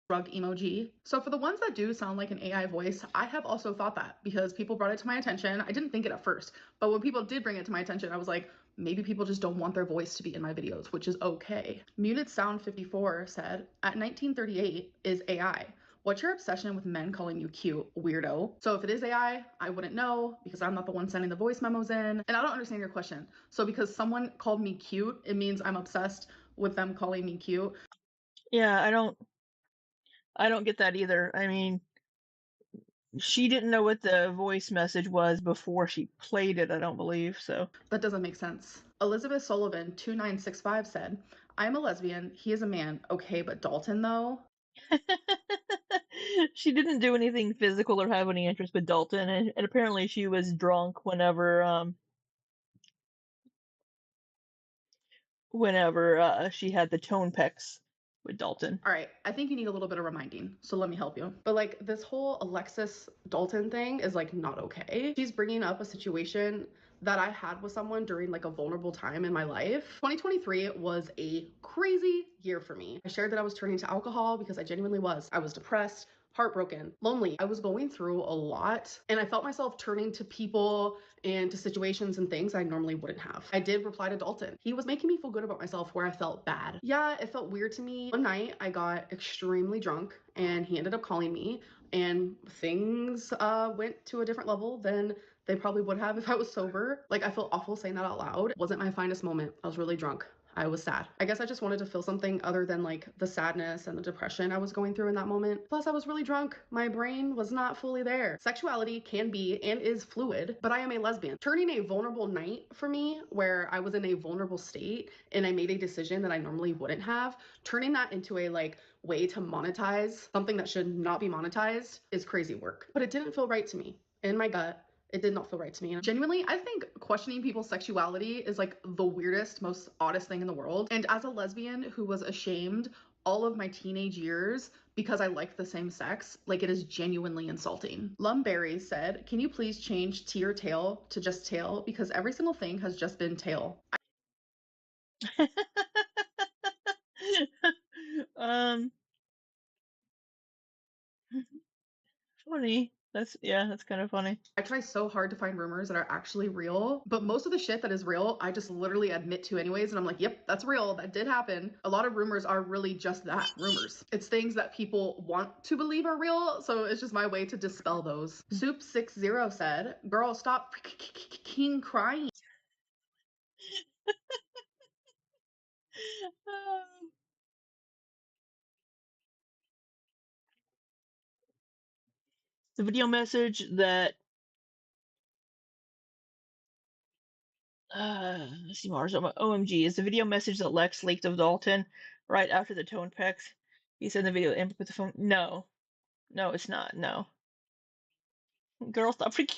S2: Shrug emoji. So for the ones that do sound like an AI voice, I have also thought that because people brought it to my attention. I didn't think it at first, but when people did bring it to my attention, I was like, maybe people just don't want their voice to be in my videos, which is okay. Muted Sound 54 said, at 1938 is AI. What's your obsession with men calling you cute, weirdo? So if it is AI, I wouldn't know because I'm not the one sending the voice memos in. And I don't understand your question. So because someone called me cute, it means I'm obsessed with them calling me cute.
S1: Yeah, I don't get that either. I mean, she didn't know what the voice message was before she played it, I don't believe, so.
S2: That doesn't make sense. Elizabeth Sullivan 2965 said, I'm a lesbian, he is a man. Okay, but Dalton though?
S1: She didn't do anything physical or have any interest with Dalton, and apparently she was drunk whenever she had the tone pecs with Dalton.
S2: All right, I think you need a little bit of reminding, so let me help you. But like this whole Alexis Dalton thing is like not okay. She's bringing up a situation that I had with someone during like a vulnerable time in my life. 2023 was a crazy year for me. I shared that I was turning to alcohol because I genuinely was. I was depressed, heartbroken, lonely. I was going through a lot and I felt myself turning to people and to situations and things I normally wouldn't have. I did reply to Dalton. He was making me feel good about myself where I felt bad. Yeah, it felt weird to me. One night I got extremely drunk and he ended up calling me and things went to a different level than they probably would have if I was sober. Like I feel awful saying that out loud. It wasn't my finest moment. I was really drunk. I was sad. I guess I just wanted to feel something other than like the sadness and the depression I was going through in that moment. Plus, I was really drunk. My brain was not fully there. Sexuality can be and is fluid, but I am a lesbian. Turning a vulnerable night for me, where I was in a vulnerable state and I made a decision that I normally wouldn't have, turning that into a like way to monetize something that should not be monetized is crazy work. But it didn't feel right to me. In my gut, it did not feel right to me. And genuinely, I think questioning people's sexuality is like the weirdest, most oddest thing in the world. And as a lesbian who was ashamed all of my teenage years because I liked the same sex, like it is genuinely insulting. Lumberry said, can you please change tea or tail to just tail? Because every single thing has just been tail.
S1: um, Funny. That's kind of funny.
S2: I try so hard to find rumors that are actually real, but most of the shit that is real, I just literally admit to anyways. And I'm like, yep, that's real. That did happen. A lot of rumors are really just that, rumors. It's things that people want to believe are real. So it's just my way to dispel those. Soup60 said, girl, stop crying.
S1: The video message that let's see, Mars. OMG is the video message that Lex leaked of Dalton right after the tone pecs. He said in the video, Amber put the phone. No, no, it's not. No, girl, stop freaking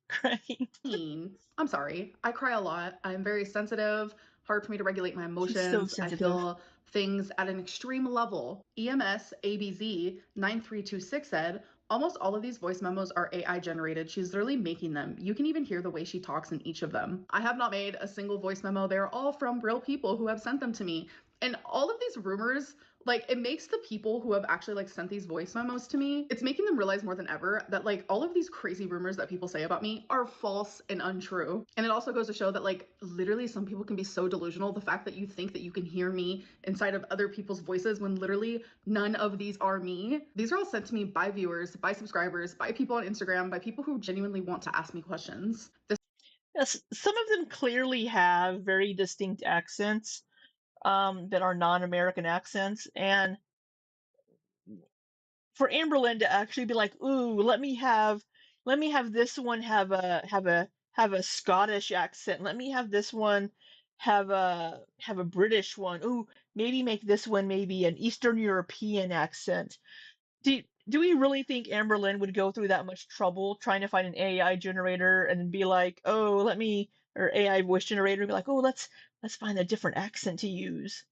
S1: crying.
S2: I'm sorry. I cry a lot. I'm very sensitive. Hard for me to regulate my
S1: She's so
S2: emotions. I
S1: sensitive.
S2: feel things at an extreme level. EMS ABZ 9326 said, almost all of these voice memos are AI generated. She's literally making them. You can even hear the way she talks in each of them. I have not made a single voice memo. They're all from real people who have sent them to me. And all of these rumors, like it makes the people who have actually like sent these voice memos to me, it's making them realize more than ever that like all of these crazy rumors that people say about me are false and untrue. And it also goes to show that like literally some people can be so delusional. The fact that you think that you can hear me inside of other people's voices when literally none of these are me. These are all sent to me by viewers, by subscribers, by people on Instagram, by people who genuinely want to ask me questions.
S1: Yes, some of them clearly have very distinct accents that are non-American accents, and for Amberlynn to actually be like, "Ooh, let me have this one have a Scottish accent. Let me have this one have a British one. Ooh, maybe make this one maybe an Eastern European accent." do we really think Amberlynn would go through that much trouble trying to find an AI generator and then be like, oh, let me, or AI voice generator, be like, oh, let's find a different accent to use.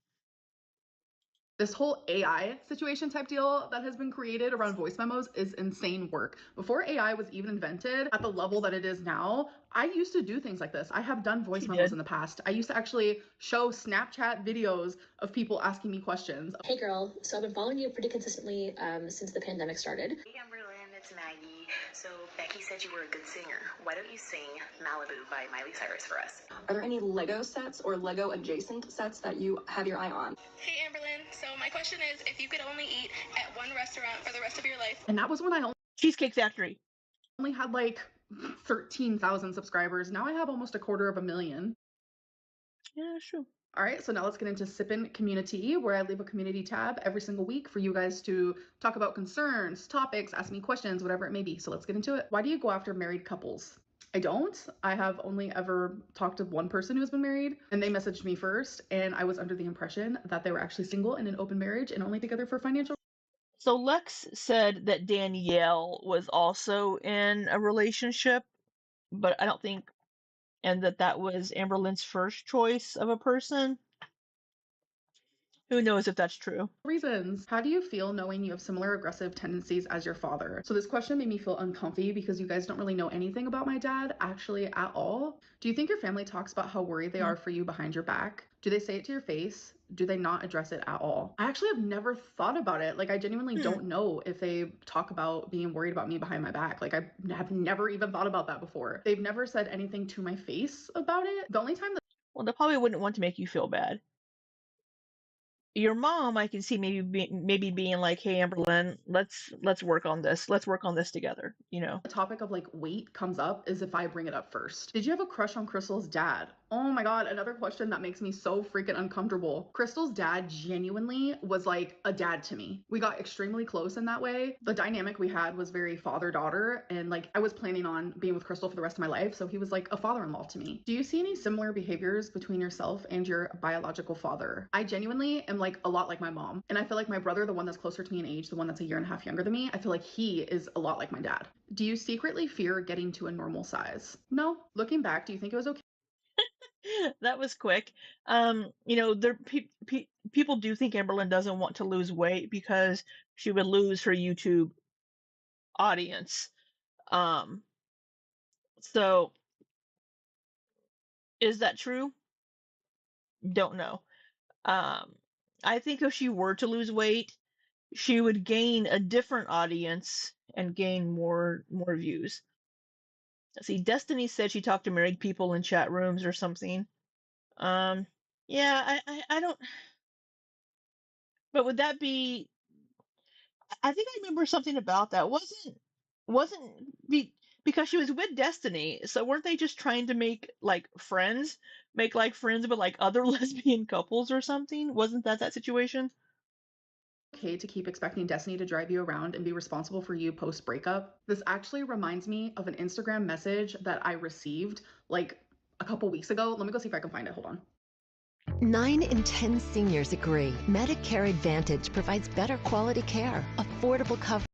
S2: This whole AI situation type deal that has been created around voice memos is insane work. Before AI was even invented at the level that it is now, I used to do things like this. I have done voice
S1: She
S2: memos
S1: did.
S2: in the past. I used to actually show Snapchat videos of people asking me questions.
S4: Hey girl, so I've been following you pretty consistently since the pandemic started.
S5: Hey Amberlynn, it's Maggie. So Becky said you were a good singer. Why don't you sing Malibu by Miley Cyrus for us?
S6: Are there any Lego sets or Lego adjacent sets that you have your eye on?
S7: Hey Amberlynn, so my question is, if you could only eat at one restaurant for the rest of your life.
S2: And that was when I
S1: Cheesecake Factory.
S2: only had like 13,000 subscribers. Now I have almost 250,000.
S1: Yeah, that's true.
S2: All right, so now let's get into Sippin' Community, where I leave a community tab every single week for you guys to talk about concerns, topics, ask me questions, whatever it may be. So let's get into it. Why do you go after married couples? I don't. I have only ever talked to one person who has been married, and they messaged me first, and I was under the impression that they were actually single in an open marriage and only together for financial.
S1: So Lex said that Danielle was also in a relationship, but I don't think, and that was Amberlynn's first choice of a person. Who knows if that's true?
S2: Reasons. How do you feel knowing you have similar aggressive tendencies as your father? So this question made me feel uncomfy because you guys don't really know anything about my dad actually at all. Do you think your family talks about how worried they are for you behind your back? Do they say it to your face? Do they not address it at all? I actually have never thought about it. Like, I genuinely don't know if they talk about being worried about me behind my back. Like, I have never even thought about that before. They've never said anything to my face about it. The only time that
S1: Well, they probably wouldn't want to make you feel bad. Your mom, I can see maybe being like, "Hey, Amberlynn, let's work on this. Let's work on this together." You know.
S2: the topic of like weight comes up is if I bring it up first. Did you have a crush on Crystal's dad? Oh my god, another question that makes me so freaking uncomfortable. Crystal's dad genuinely was like a dad to me. We got extremely close in that way. The dynamic we had was very father-daughter, and like I was planning on being with Crystal for the rest of my life, so he was like a father-in-law to me. Do you see any similar behaviors between yourself and your biological father? I genuinely am like a lot like my mom, and I feel like my brother, the one that's closer to me in age, the one that's a year and a half younger than me, I feel like he is a lot like my dad. Do you secretly fear getting to a normal size? No. Looking back, do you think it was okay?
S1: That was quick. You know, people do think Amberlynn doesn't want to lose weight because she would lose her YouTube audience. Um, so is that true? Don't know. Um, I think if she were to lose weight, she would gain a different audience and gain more views. Let's see, Destiny said she talked to married people in chat rooms or something. Um, yeah, I don't. But would that be? I think I remember something about that. Wasn't because she was with Destiny, so weren't they just trying to make like friends, make like friends with like other lesbian couples or something? Wasn't that situation?
S2: Okay to keep expecting Destiny to drive you around and be responsible for you post breakup? This actually reminds me of an Instagram message that I received like a couple weeks ago. Let me go see if I can find it. Hold on.
S8: 9 in 10 seniors agree Medicare Advantage provides better quality care, affordable coverage.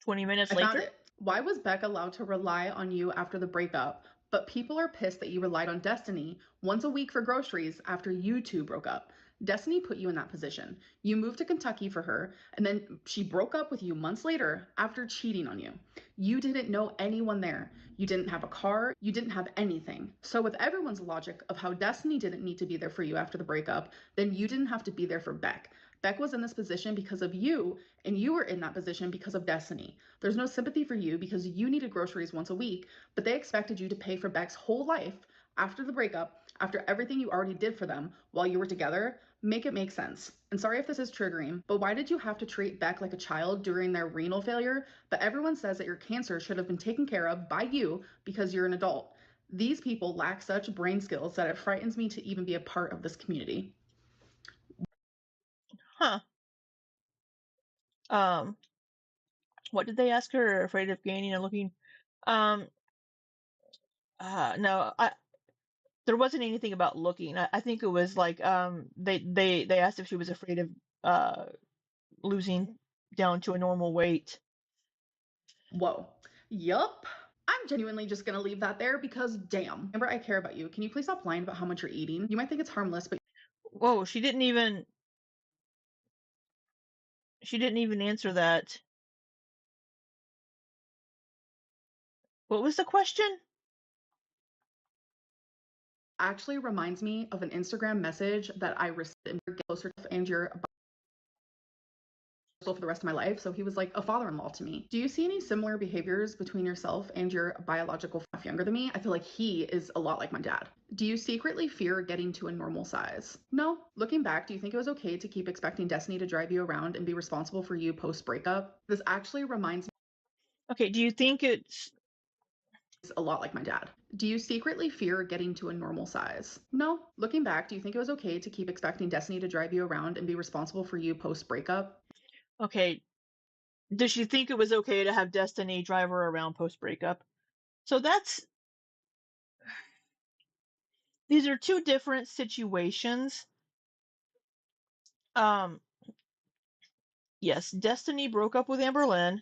S1: 20 minutes
S2: I found
S1: later?
S2: it. Why was Beck allowed to rely on you after the breakup, but people are pissed that you relied on Destiny once a week for groceries after you two broke up? Destiny put you in that position. You moved to Kentucky for her, and then she broke up with you months later after cheating on you. You didn't know anyone there. You didn't have a car. You didn't have anything. So, with everyone's logic of how Destiny didn't need to be there for you after the breakup, then you didn't have to be there for Beck. Beck was in this position because of you, and you were in that position because of Destiny. There's no sympathy for you because you needed groceries once a week, but they expected you to pay for Beck's whole life after the breakup, after everything you already did for them while you were together. Make it make sense. And sorry if this is triggering, but why did you have to treat Beck like a child during their renal failure? But everyone says that your cancer should have been taken care of by you because you're an adult. These people lack such brain skills that it frightens me to even be a part of this community.
S1: Huh. Um, what did they ask her? Afraid of gaining and looking? Um, no, there wasn't anything about looking. I think it was like they asked if she was afraid of losing down to a normal weight.
S2: Whoa. Yup. I'm genuinely just gonna leave that there because damn. Amber, I care about you. Can you please stop lying about how much you're eating? You might think it's harmless, but
S1: Whoa, she didn't even answer that. What was the question?
S2: actually reminds me of an Instagram message that I received closer to and you're for the rest of my life. So he was like a father-in-law to me. Do you see any similar behaviors between yourself and your biological half younger than me? I feel like he is a lot like my dad. Do you secretly fear getting to a normal size? No. Looking back, do you think it was okay to keep expecting Destiny to drive you around and be responsible for you post-breakup? This actually reminds me
S1: Okay, do you think it's
S2: a lot like my dad. Do you secretly fear getting to a normal size? No. Looking back, do you think it was okay to keep expecting Destiny to drive you around and be responsible for you post-breakup?
S1: okay? Does she think it was okay to have Destiny drive her around post breakup? So these are two different situations. Yes, Destiny broke up with Amberlynn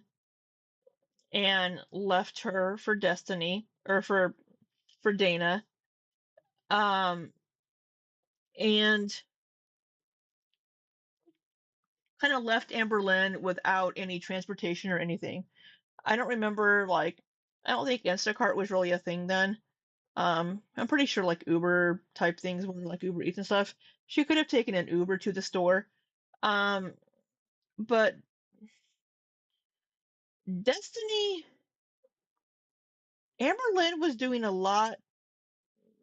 S1: and left her for Destiny or for Dana. And kind of left Amberlynn without any transportation or anything. I don't remember I don't think Instacart was really a thing then. I'm pretty sure like Uber type things were like Uber Eats and stuff. She could have taken an Uber to the store. Um, but Destiny, Amberlynn was doing a lot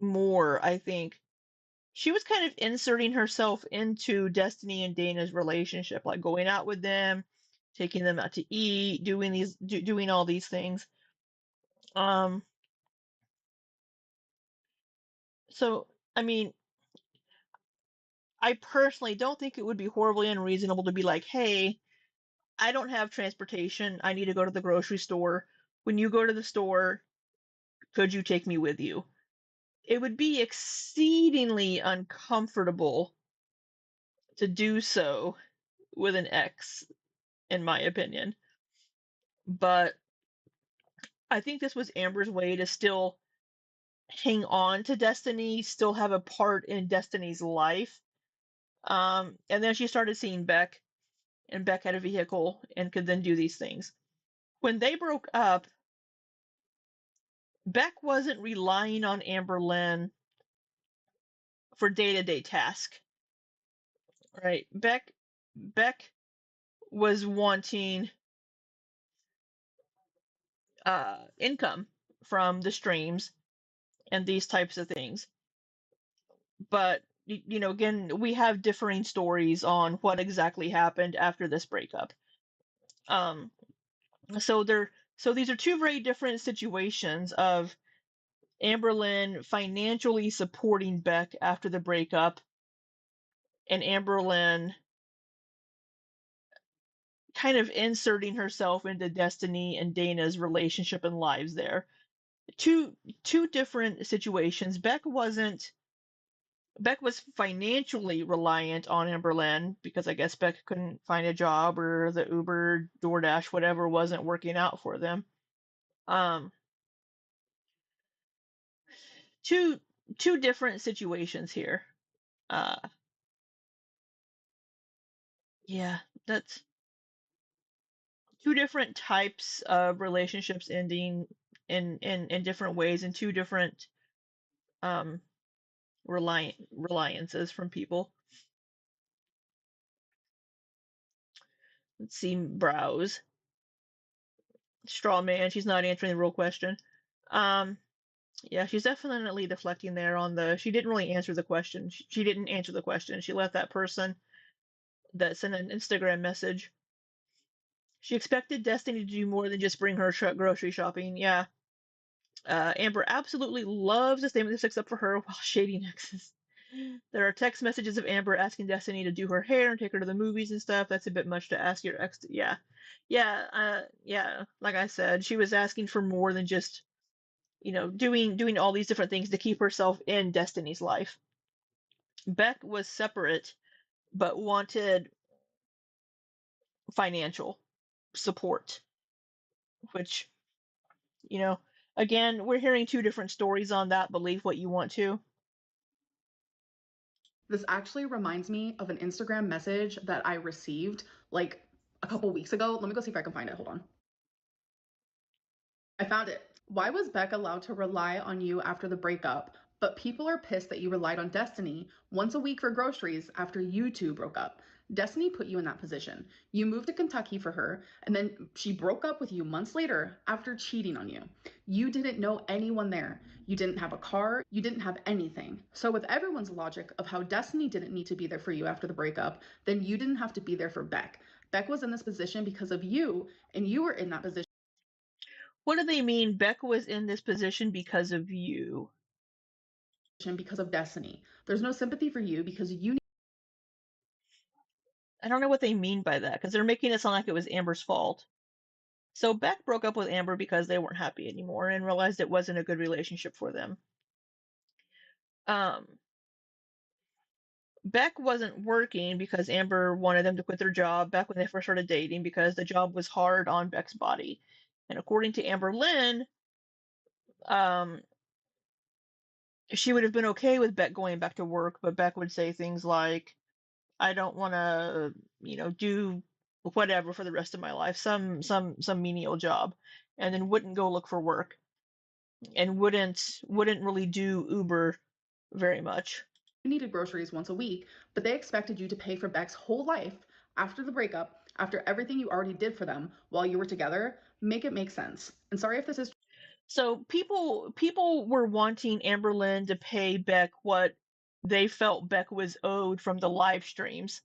S1: more, I think. She was kind of inserting herself into Destiny and Dana's relationship, like going out with them, taking them out to eat, doing all these things. Um, so I mean, I personally don't think it would be horribly unreasonable to be like, hey, I don't have transportation. I need to go to the grocery store. When you go to the store, could you take me with you? It would be exceedingly uncomfortable to do so with an ex, in my opinion. But I think this was Amber's way to still hang on to Destiny, still have a part in Destiny's life. And then she started seeing Beck, and Beck had a vehicle and could then do these things. When they broke up, Beck wasn't relying on Amberlynn for day-to-day tasks, right? Beck was wanting income from the streams and these types of things. But again, we have differing stories on what exactly happened after this breakup. Um, so these are two very different situations of Amberlynn financially supporting Beck after the breakup, and Amberlynn kind of inserting herself into Destiny and Dana's relationship and lives there. Two different situations. Beck was financially reliant on Amberlynn because I guess Beck couldn't find a job or the Uber, DoorDash, whatever wasn't working out for them. Um, two two different situations here. Uh, yeah, that's two different types of relationships ending in different ways and two different um reliances from people. Let's see, browse. Straw man, she's not answering the real question. Um, yeah, she's definitely deflecting there on she didn't really answer the question. She didn't answer the question. She let that person that sent an Instagram message. She expected Destiny to do more than just bring her grocery shopping. Yeah. Amber absolutely loves to stay with the six up for her while shading exes. There are text messages of Amber asking Destiny to do her hair and take her to the movies and stuff. That's a bit much to ask your ex. Yeah, yeah. Like I said, she was asking for more than just doing all these different things to keep herself in Destiny's life. Beck was separate, but wanted financial support, which, you know, again, we're hearing two different stories on that. Believe what you want to.
S2: This actually reminds me of an Instagram message that I received like a couple weeks ago. Let me go see if I can find it. Hold on. I found it. Why was Beck allowed to rely on you after the breakup, but people are pissed that you relied on Destiny once a week for groceries after you two broke up? Destiny put you in that position. You moved to Kentucky for her, and then she broke up with you months later after cheating on you. You didn't know anyone there. You didn't have a car. You didn't have anything. So, with everyone's logic of how Destiny didn't need to be there for you after the breakup, then you didn't have to be there for Beck. Beck was in this position because of you, and you were in that position
S1: What do they mean Beck was in this position because of you?
S2: because of Destiny. There's no sympathy for you because you
S1: I don't know what they mean by that, because they're making it sound like it was Amber's fault. So Beck broke up with Amber because they weren't happy anymore and realized it wasn't a good relationship for them. Beck wasn't working because Amber wanted them to quit their job back when they first started dating, because the job was hard on Beck's body. And according to Amberlynn, um, she would have been okay with Beck going back to work, but Beck would say things like, I don't want to, do whatever for the rest of my life, some menial job, and then wouldn't go look for work and wouldn't really do Uber very much.
S2: needed groceries once a week, but they expected you to pay for Beck's whole life after the breakup, after everything you already did for them while you were together. Make it make sense. And sorry if this is
S1: So people were wanting Amberlynn to pay Beck what they felt Beck was owed from the live streams.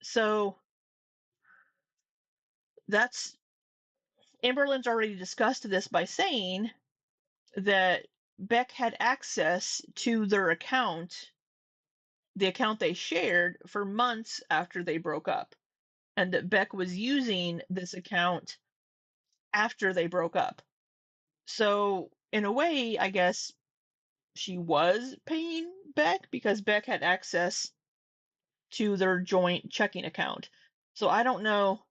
S1: So that's Amberlynn's already discussed this by saying that Beck had access to their account, the account they shared, for months after they broke up, and that Beck was using this account after they broke up. So, in a way, I guess she was paying Beck because Beck had access to their joint checking account. So, I don't know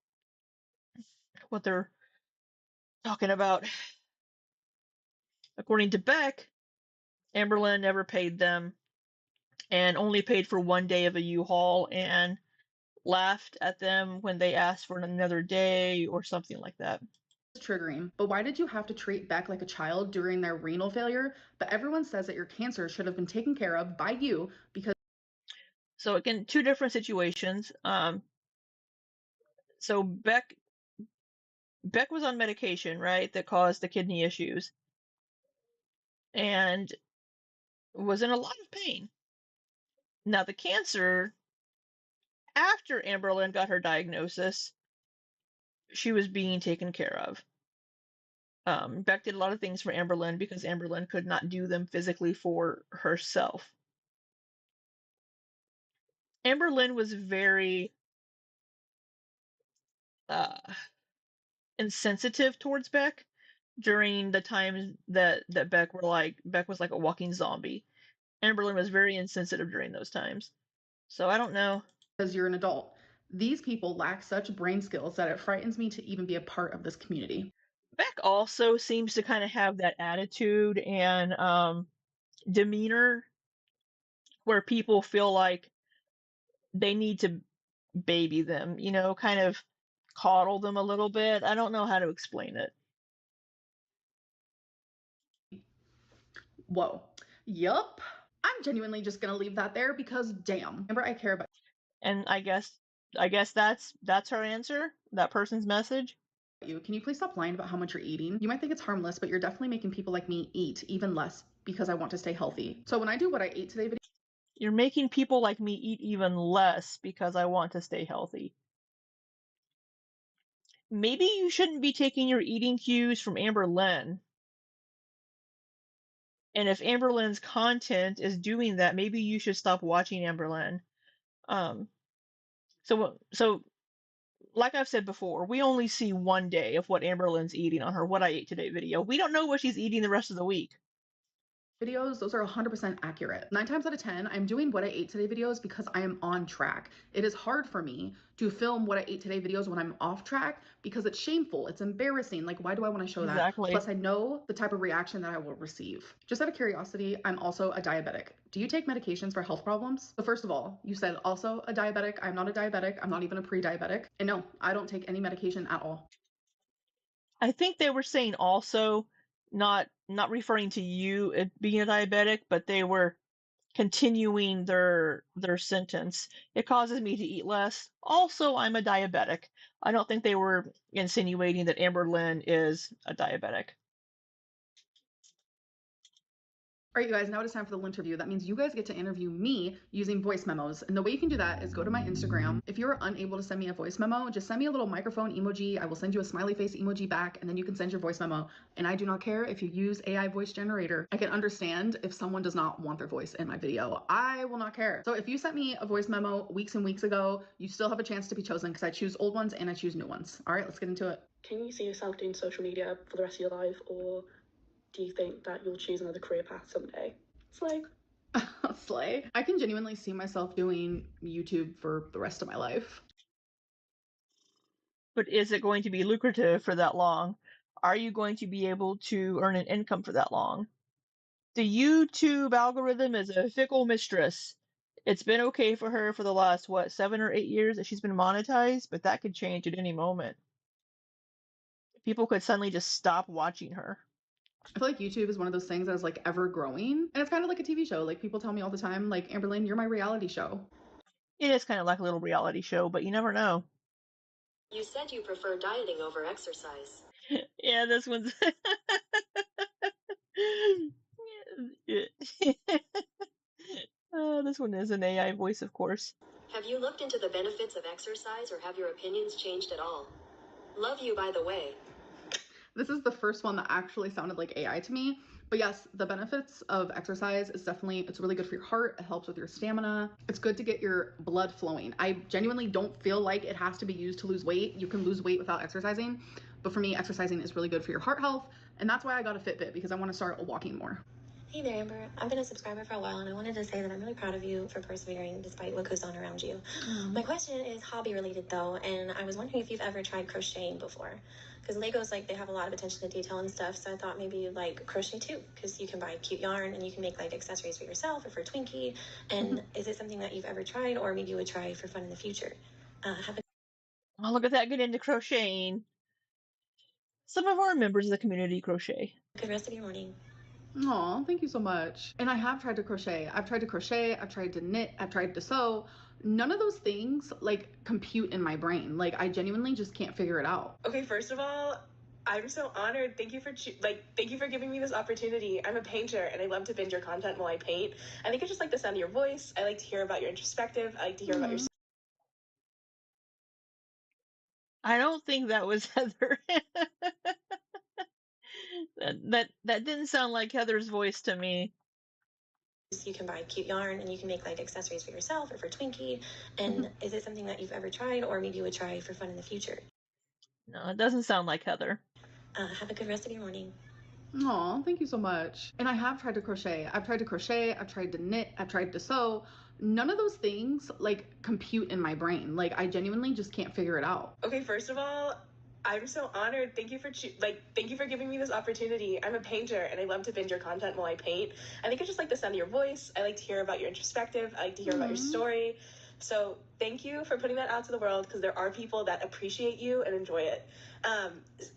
S1: what they're talking about. According to Beck, Amberlynn never paid them and only paid for one day of a U-Haul and laughed at them when they asked for another day or something like that.
S2: triggering, but why did you have to treat Beck like a child during their renal failure? But everyone says that your cancer should have been taken care of by you because
S1: So again, two different situations. So Beck was on medication, right, that caused the kidney issues, and was in a lot of pain. Now the cancer, after Amberlynn got her diagnosis, she was being taken care of. Beck did a lot of things for Amberlynn because Amberlynn could not do them physically for herself. Amberlynn was very insensitive towards Beck during the times that Beck was like a walking zombie. Amberlynn was very insensitive during those times. So I don't know.
S2: you're an adult. These people lack such brain skills that it frightens me to even be a part of this community.
S1: Beck also seems to kind of have that attitude and demeanor where people feel like they need to baby them, kind of coddle them a little bit. I don't know how to explain it.
S2: Whoa. Yup. I'm genuinely just gonna leave that there because damn. Remember, I care about
S1: And I guess that's her answer, that person's message.
S2: you. Can you please stop lying about how much you're eating? You might think it's harmless, but you're definitely making people like me eat even less because I want to stay healthy. So when I do what I ate today video,
S1: You're making people like me eat even less because I want to stay healthy. Maybe you shouldn't be taking your eating cues from Amberlynn. And if Amberlynn's content is doing that, maybe you should stop watching Amberlynn. So like I've said before, we only see one day of what Amberlynn's eating on her What I Ate Today video. We don't know what she's eating the rest of the week.
S2: videos, those are 100% accurate. 9 times out of 10, I'm doing what I ate today videos because I am on track. It is hard for me to film what I ate today videos when I'm off track because it's shameful. It's embarrassing. Like, why do I want to show that? Plus, I know the type of reaction that I will receive. Just out of curiosity, I'm also a diabetic. Do you take medications for health problems? So first of all, you said also a diabetic. I'm not a diabetic. I'm not even a pre-diabetic. And no, I don't take any medication at all.
S1: I think they were saying also, not referring to you being a diabetic, but they were continuing their sentence. It causes me to eat less. Also, I'm a diabetic. I don't think they were insinuating that Amberlynn is a diabetic.
S2: All right, you guys, now it is time for the interview. That means you guys get to interview me using voice memos. And the way you can do that is go to my Instagram. If you're unable to send me a voice memo, just send me a little microphone emoji. I will send you a smiley face emoji back, and then you can send your voice memo. And I do not care if you use AI voice generator. I can understand if someone does not want their voice in my video. I will not care. So if you sent me a voice memo weeks and weeks ago, you still have a chance to be chosen because I choose old ones and I choose new ones. All right, let's get into it.
S6: Can you see yourself doing social media for the rest of your life, or do you think that you'll choose another career path someday? Slay.
S2: Slay. I can genuinely see myself doing YouTube for the rest of my life.
S1: But is it going to be lucrative for that long? Are you going to be able to earn an income for that long? The YouTube algorithm is a fickle mistress. It's been okay for her for the last, 7 or 8 years that she's been monetized, but that could change at any moment. People could suddenly just stop watching her.
S2: I feel like YouTube is one of those things that is like ever growing. And it's kind of like a TV show. Like people tell me all the time, like, Amberlynn, you're my reality show.
S1: It is kind of like a little reality show, but you never know.
S9: You said you prefer dieting over exercise.
S1: Yeah, this one's... this one is an AI voice, of course.
S9: Have you looked into the benefits of exercise, or have your opinions changed at all? Love you, by the way.
S2: This is the first one that actually sounded like AI to me. But yes, the benefits of exercise is definitely, it's really good for your heart. It helps with your stamina. It's good to get your blood flowing. I genuinely don't feel like it has to be used to lose weight. You can lose weight without exercising. But for me, exercising is really good for your heart health. And that's why I got a Fitbit, because I want to start walking more.
S10: Hey there, Amber. I've been a subscriber for a while, and I wanted to say that I'm really proud of you for persevering despite what goes on around you. My question is hobby related though, and I was wondering if you've ever tried crocheting before. Because Legos, like, they have a lot of attention to detail and stuff, so I thought maybe you'd like crochet too, because you can buy cute yarn and you can make like accessories for yourself or for Twinkie. And is it something that you've ever tried, or maybe you would try for fun in the future?
S1: Oh, look at that, get into crocheting. Some of our members of the community crochet.
S10: Good rest of your morning.
S2: Aw, thank you so much. And I have tried to crochet. I've tried to knit, I've tried to sew. None of those things like compute in my brain. Like, I genuinely just can't figure it out.
S7: Okay, first of all, I'm so honored. Thank you for giving me this opportunity. I'm a painter and I love to binge your content while I paint. I think I just like the sound of your voice. I like to hear about your introspective. I like to hear about your...
S1: I don't think that was Heather. that didn't sound like Heather's voice to me.
S10: You can buy cute yarn and you can make like accessories for yourself or for Twinkie. And is it something that you've ever tried, or maybe you would try for fun in the future?
S1: No, it doesn't sound like Heather.
S10: Have a good rest of your morning.
S2: Aw, thank you so much. And I have tried to crochet. I've tried to knit, I've tried to sew. None of those things like compute in my brain. Like, I genuinely just can't figure it out.
S7: Okay, first of all, I'm so honored. Thank you for giving me this opportunity. I'm a painter and I love to binge your content while I paint. I think I just like the sound of your voice. I like to hear about your introspective. I like to hear about your story. So thank you for putting that out to the world, because there are people that appreciate you and enjoy it.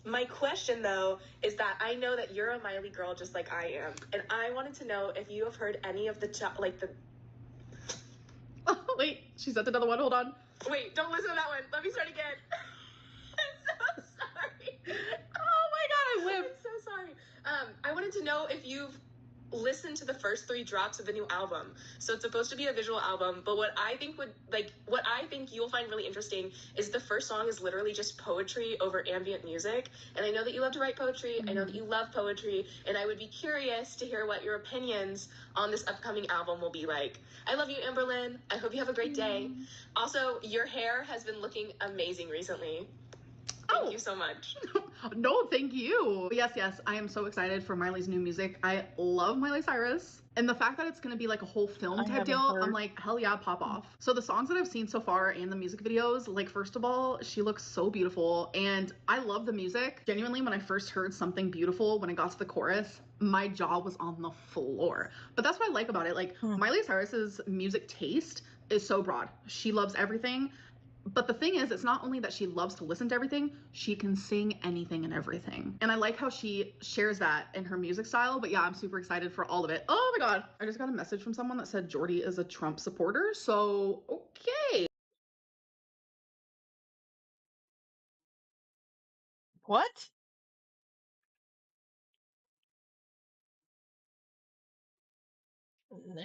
S7: My question though is that I know that you're a Miley girl just like I am, and I wanted to know if you have heard any of the
S2: Oh, wait, she said another one. Hold on.
S7: Wait, don't listen to that one. Let me start again. I'm so sorry.
S2: Oh my God, I live.
S7: I'm so sorry. I wanted to know if you've listened to the first 3 drops of the new album. So it's supposed to be a visual album, but what I think you'll find really interesting is the first song is literally just poetry over ambient music. And I know that you love to write poetry. I know that you love poetry, and I would be curious to hear what your opinions on this upcoming album will be like. I love you, Amberlynn. I hope you have a great day. Also, your hair has been looking amazing recently. Thank you so much.
S2: No, thank you. Yes, I am so excited for Miley's new music. I love Miley Cyrus. And the fact that it's gonna be like a whole film type deal, I'm like, hell yeah, pop off. So the songs that I've seen so far and the music videos, like, first of all, she looks so beautiful and I love the music. Genuinely, when I first heard Something Beautiful, when I got to the chorus, my jaw was on the floor. But that's what I like about it. Like, Miley Cyrus's music taste is so broad. She loves everything. But the thing is, it's not only that she loves to listen to everything, she can sing anything and everything. And I like how she shares that in her music style. But yeah, I'm super excited for all of it. Oh my God. I just got a message from someone that said Jordy is a Trump supporter. So, okay.
S1: What?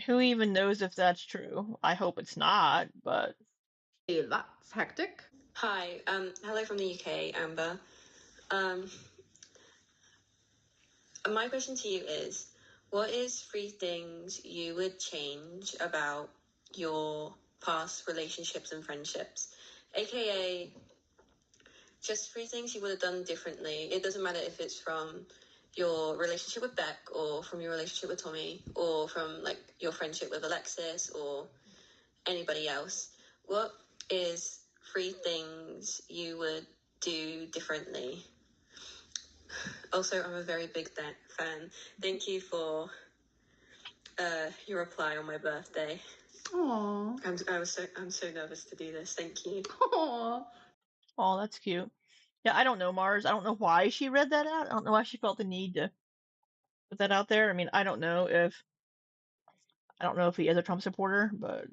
S1: Who even knows if that's true? I hope it's not, but
S2: Hey, that's hectic.
S10: Hi, hello from the UK, Amber. My question to you is, what is 3 things you would change about your past relationships and friendships? AKA, just 3 things you would have done differently. It doesn't matter if it's from your relationship with Beck or from your relationship with Tommy or from like your friendship with Alexis or anybody else. What is 3 things you would do differently? Also, I'm a very big fan. Thank you for your reply on my birthday.
S2: Aww.
S10: I'm so nervous to do this. Thank you.
S2: Aww.
S1: oh, that's cute. Yeah, I don't know, Mars. I don't know why she read that out. I don't know why she felt the need to put that out there. I mean, I don't know if he is a Trump supporter, but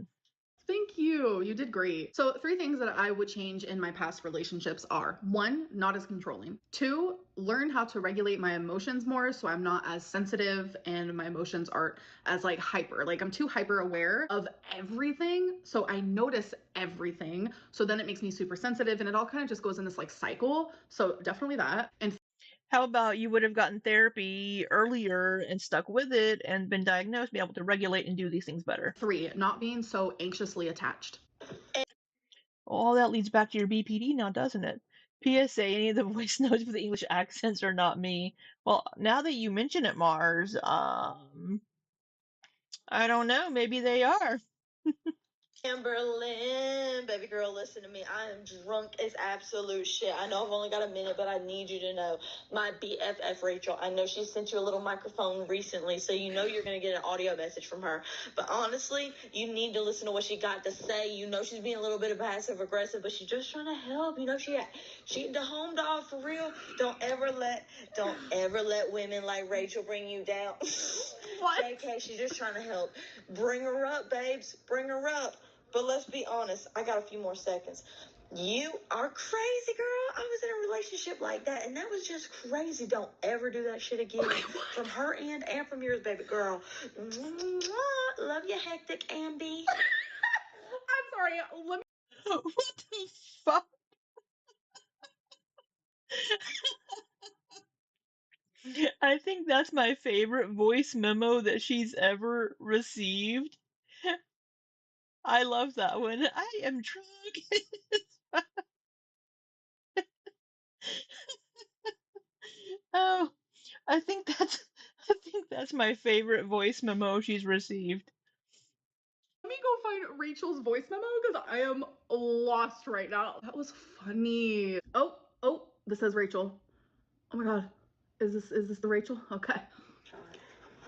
S2: Thank you. You did great. So, 3 things that I would change in my past relationships are: 1, not as controlling. 2, learn how to regulate my emotions more so I'm not as sensitive and my emotions aren't as like hyper. Like, I'm too hyper aware of everything, so I notice everything. So then it makes me super sensitive and it all kind of just goes in this like cycle. So, definitely that. And
S1: how about you would have gotten therapy earlier and stuck with it and been diagnosed, be able to regulate and do these things better?
S2: 3, not being so anxiously attached.
S1: All that leads back to your BPD now, doesn't it? PSA, any of the voice notes with the English accents are not me. Well, now that you mention it, Mars, I don't know, maybe they are.
S11: Amberlynn, baby girl, listen to me. I am drunk as absolute shit. I know I've only got a minute, but I need you to know my BFF Rachel. I know she sent you a little microphone recently, so you know you're going to get an audio message from her. But honestly, you need to listen to what she got to say. You know she's being a little bit of passive aggressive, but she's just trying to help. You know she the home dog for real. Don't ever let women like Rachel bring you down.
S2: What?
S11: Okay, she's just trying to help. Bring her up, babes. Bring her up. But let's be honest, I got a few more seconds. You are crazy, girl. I was in a relationship like that, and that was just crazy. Don't ever do that shit again. From her end and from yours, baby girl. Mwah. Love you, hectic Ambi.
S2: I'm sorry. Let me.
S1: What the fuck? I think that's my favorite voice memo that she's ever received. I love that one. I am drunk. Oh, I think that's my favorite voice memo she's received.
S2: Let me go find Rachel's voice memo because I am lost right now. That was funny. Oh, this says Rachel. Oh my God. Is this the Rachel? Okay.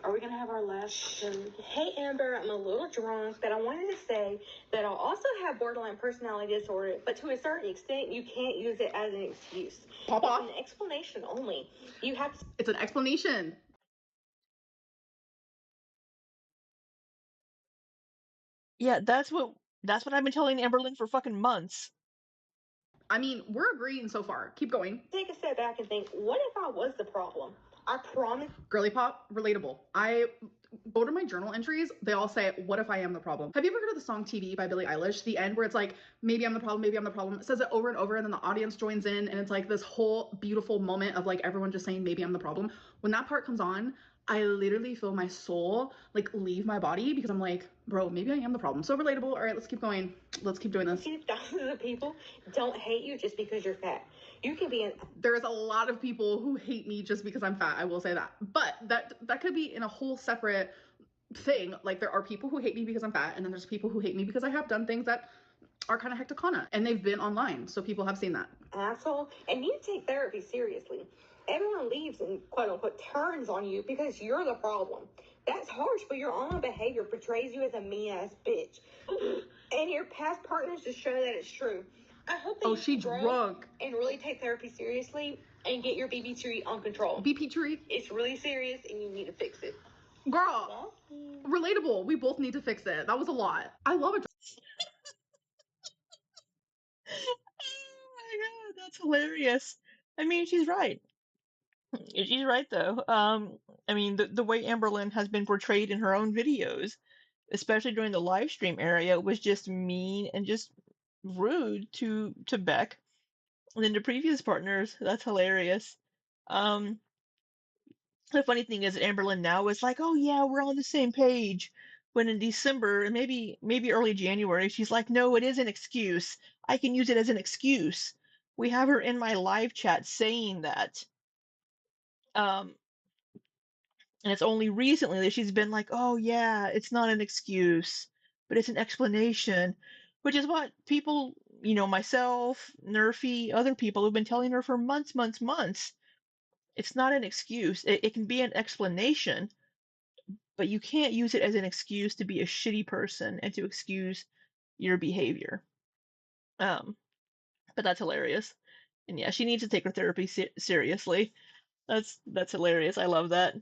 S11: Are we gonna have our last?
S6: Hey Amber, I'm a little drunk, but I wanted to say that I also have borderline personality disorder, but to a certain extent, you can't use it as an excuse.
S2: Papa.
S6: It's an explanation only. You have to.
S2: It's an explanation.
S1: Yeah, that's what I've been telling Amberlynn for fucking months.
S2: I mean, we're agreeing so far. Keep going.
S6: Take a step back and think, what if I was the problem? I promise.
S2: Girly pop, relatable. I go to my journal entries. They all say, "What if I am the problem?" Have you ever heard of the song TV by Billie Eilish? The end where it's like, maybe I'm the problem, maybe I'm the problem. It says it over and over, and then the audience joins in, and it's like this whole beautiful moment of like everyone just saying, maybe I'm the problem. When that part comes on, I literally feel my soul like leave my body because I'm like, bro, maybe I am the problem. So relatable. All right, let's keep going. Let's keep doing this.
S6: Thousands of people don't hate you just because you're fat. You can be
S2: There's a lot of people who hate me just because I'm fat. I will say that. But that could be in a whole separate thing. Like there are people who hate me because I'm fat, and then there's people who hate me because I have done things that are kind of hecticana, and they've been online, so people have seen that.
S6: asshole, and you take therapy seriously. Everyone leaves and quote unquote turns on you because you're the problem. That's harsh, but your online behavior portrays you as a mean ass bitch. And your past partners just show that it's true. I hope that
S2: she drunk
S6: and really take therapy seriously and get your BP tree on control.
S2: BP tree?
S6: It's really serious and you need to fix it.
S2: Girl, relatable. We both need to fix it. That was a lot. I love it.
S1: Oh my god, that's hilarious. I mean, she's right. She's right though. I mean, the way Amberlynn has been portrayed in her own videos, especially during the live stream area, was just mean and just rude to Beck and then to previous partners. That's hilarious. Um, the funny thing is that Amberlynn now is like, "Oh yeah, we're on the same page." When in December and maybe early January, she's like, "No, it is an excuse. I can use it as an excuse." We have her in my live chat saying that. Um, And it's only recently that she's been like, oh, yeah, it's not an excuse, but it's an explanation, which is what people, myself, Nerfy, other people have been telling her for months, months, months. It's not an excuse. It can be an explanation, but you can't use it as an excuse to be a shitty person and to excuse your behavior. But that's hilarious. And yeah, she needs to take her therapy seriously. That's hilarious. I love that.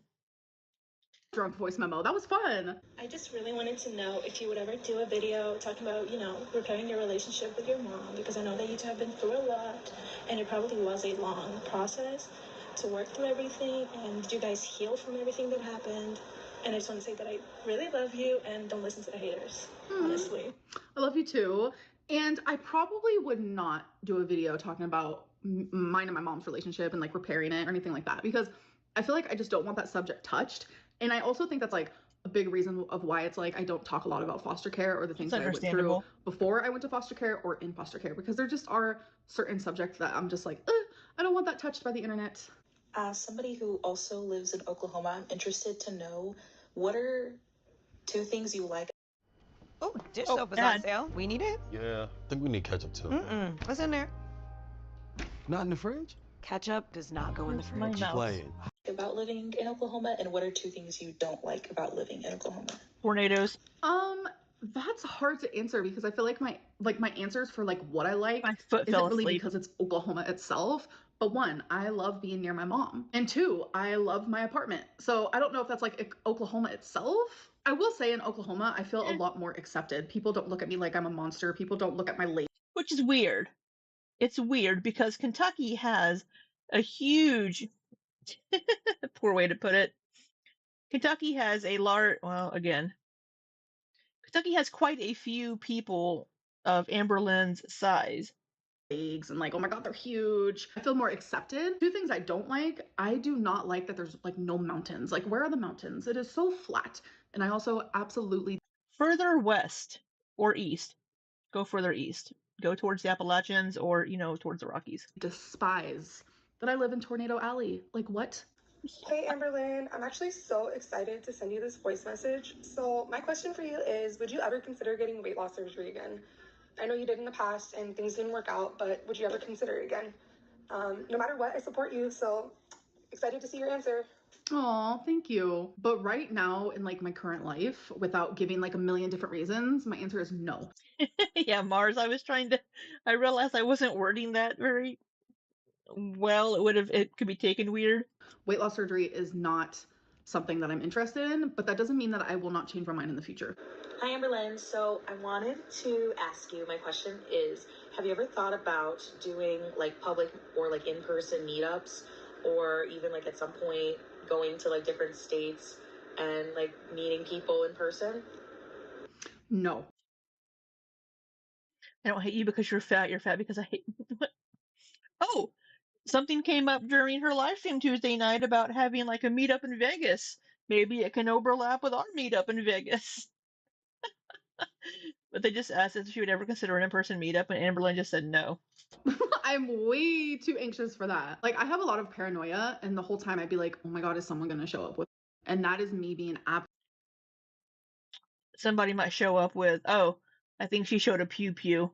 S2: Drunk voice memo. That was fun.
S10: I just really wanted to know if you would ever do a video talking about, repairing your relationship with your mom, because I know that you two have been through a lot, and it probably was a long process to work through everything, and did you guys heal from everything that happened? And I just want to say that I really love you, and don't listen to the haters, honestly.
S2: I love you too. And I probably would not do a video talking about mine and my mom's relationship and like repairing it or anything like that, because I feel like I just don't want that subject touched. And I also think that's like a big reason of why it's like I don't talk a lot about foster care or the things that I went through before I went to foster care or in foster care, because there just are certain subjects that I'm just like, I don't want that touched by the internet.
S12: As somebody who also lives in Oklahoma, I'm interested to know, what are 2 things you like?
S13: Oh, dish soap is on sale. We need it?
S14: Yeah, I think we need ketchup too.
S13: What's in there?
S14: Not in the fridge?
S13: Ketchup does not go in the fridge.
S14: What you playing?
S12: About living in Oklahoma, and what are 2 things you don't like about living in Oklahoma?
S1: Tornadoes.
S2: That's hard to answer because I feel like my answers for like what I like
S1: isn't
S2: really because it's Oklahoma itself. But 1, I love being near my mom, and 2, I love my apartment. So I don't know if that's like Oklahoma itself. I will say in Oklahoma, I feel a lot more accepted. People don't look at me like I'm a monster. People don't look at my late.
S1: Which is weird. It's weird because Kentucky has a huge, poor way to put it. Kentucky has a large, Kentucky has quite a few people of Amberlynn's size.
S2: And like, oh my god, they're huge. I feel more accepted. 2 things I don't like. I do not like that there's like no mountains. Like, where are the mountains? It is so flat. And I also absolutely
S1: further west or east. Go further east. Go towards the Appalachians or, towards the Rockies.
S2: Despise that I live in Tornado Alley. Like, what?
S7: Hey Amberlynn, I'm actually so excited to send you this voice message. So my question for you is, would you ever consider getting weight loss surgery again? I know you did in the past and things didn't work out, but would you ever consider it again? No matter what, I support you, so excited to see your answer.
S2: Oh, thank you. But right now in like my current life, without giving like a million different reasons, my answer is no.
S1: Yeah, Mars, I realized I wasn't wording that very well. It could be taken weird.
S2: Weight loss surgery is not something that I'm interested in, but that doesn't mean that I will not change my mind in the future.
S12: Hi Amberlynn, so I wanted to ask you, my question is, have you ever thought about doing like public or like in-person meetups, or even like at some point going to like different states and like meeting people in person?
S2: No.
S1: I don't hate you because you're fat. You're fat because I hate. Oh, something came up during her live stream Tuesday night about having like a meetup in Vegas. Maybe it can overlap with our meetup in Vegas. But they just asked if she would ever consider an in-person meetup, and Amberlynn just said no.
S2: I'm way too anxious for that. Like, I have a lot of paranoia, and the whole time I'd be like, oh my God, is someone going to show up with? And that is me being
S1: Somebody might show up with, oh, I think she showed a pew.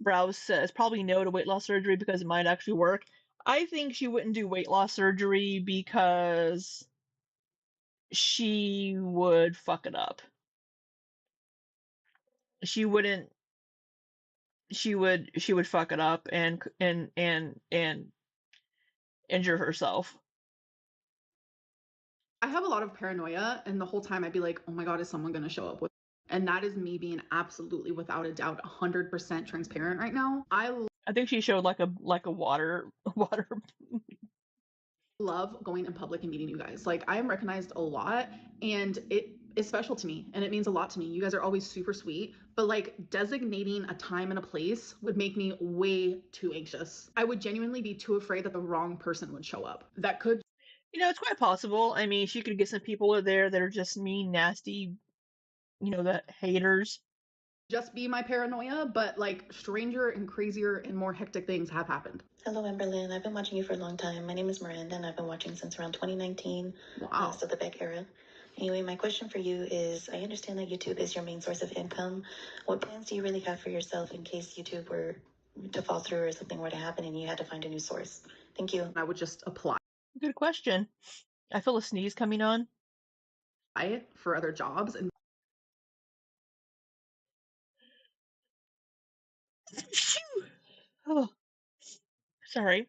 S1: Browse says probably no to weight loss surgery because it might actually work. I think she wouldn't do weight loss surgery because she would fuck it up. She wouldn't. She would fuck it up and injure herself.
S2: I have a lot of paranoia, and the whole time I'd be like, oh my God, is someone going to show up with? And that is me being absolutely, without a doubt, 100% transparent right now. I
S1: think she showed like a water
S2: love going in public and meeting you guys. Like, I am recognized a lot, and it is special to me, and it means a lot to me. You guys are always super sweet, but like designating a time and a place would make me way too anxious. I would genuinely be too afraid that the wrong person would show up. That could,
S1: it's quite possible. I mean, she could get some people there that are just mean, nasty, the haters.
S2: Just be my paranoia, but like stranger and crazier and more hectic things have happened.
S10: Hello, Amberlynn. I've been watching you for a long time. My name is Miranda, and I've been watching since around 2019.
S2: Wow.
S10: So the Beck era. Anyway, my question for you is, I understand that YouTube is your main source of income. What plans do you really have for yourself in case YouTube were to fall through or something were to happen and you had to find a new source? Thank you.
S2: I would just apply.
S1: Good question. I feel a sneeze coming on.
S2: For other jobs and
S1: oh, sorry.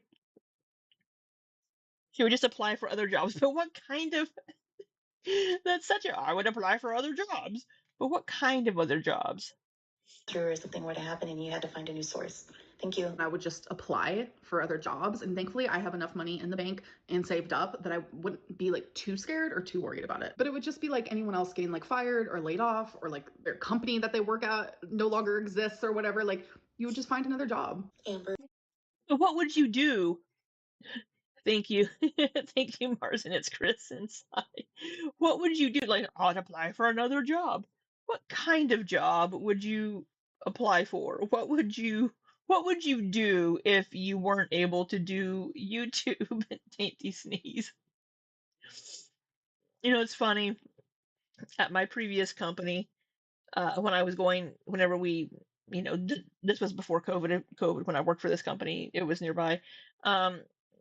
S1: She would just apply for other jobs, but what kind of? That's such a. I would apply for other jobs, but what kind of other jobs?
S10: Through or something were to happen and you had to find a new source. Thank you.
S2: I would just apply for other jobs, and thankfully I have enough money in the bank and saved up that I wouldn't be like too scared or too worried about it. But it would just be like anyone else getting like fired or laid off, or like their company that they work at no longer exists or whatever. Like, you would just find another job.
S10: Amber.
S1: But what would you do? Thank you. Thank you, Mars, and it's Chris inside. What would you do? Like, I'd apply for another job. What kind of job would you apply for? What would you do if you weren't able to do YouTube? Dainty sneeze. It's funny. At my previous company, whenever we, this was before COVID, when I worked for this company, it was nearby.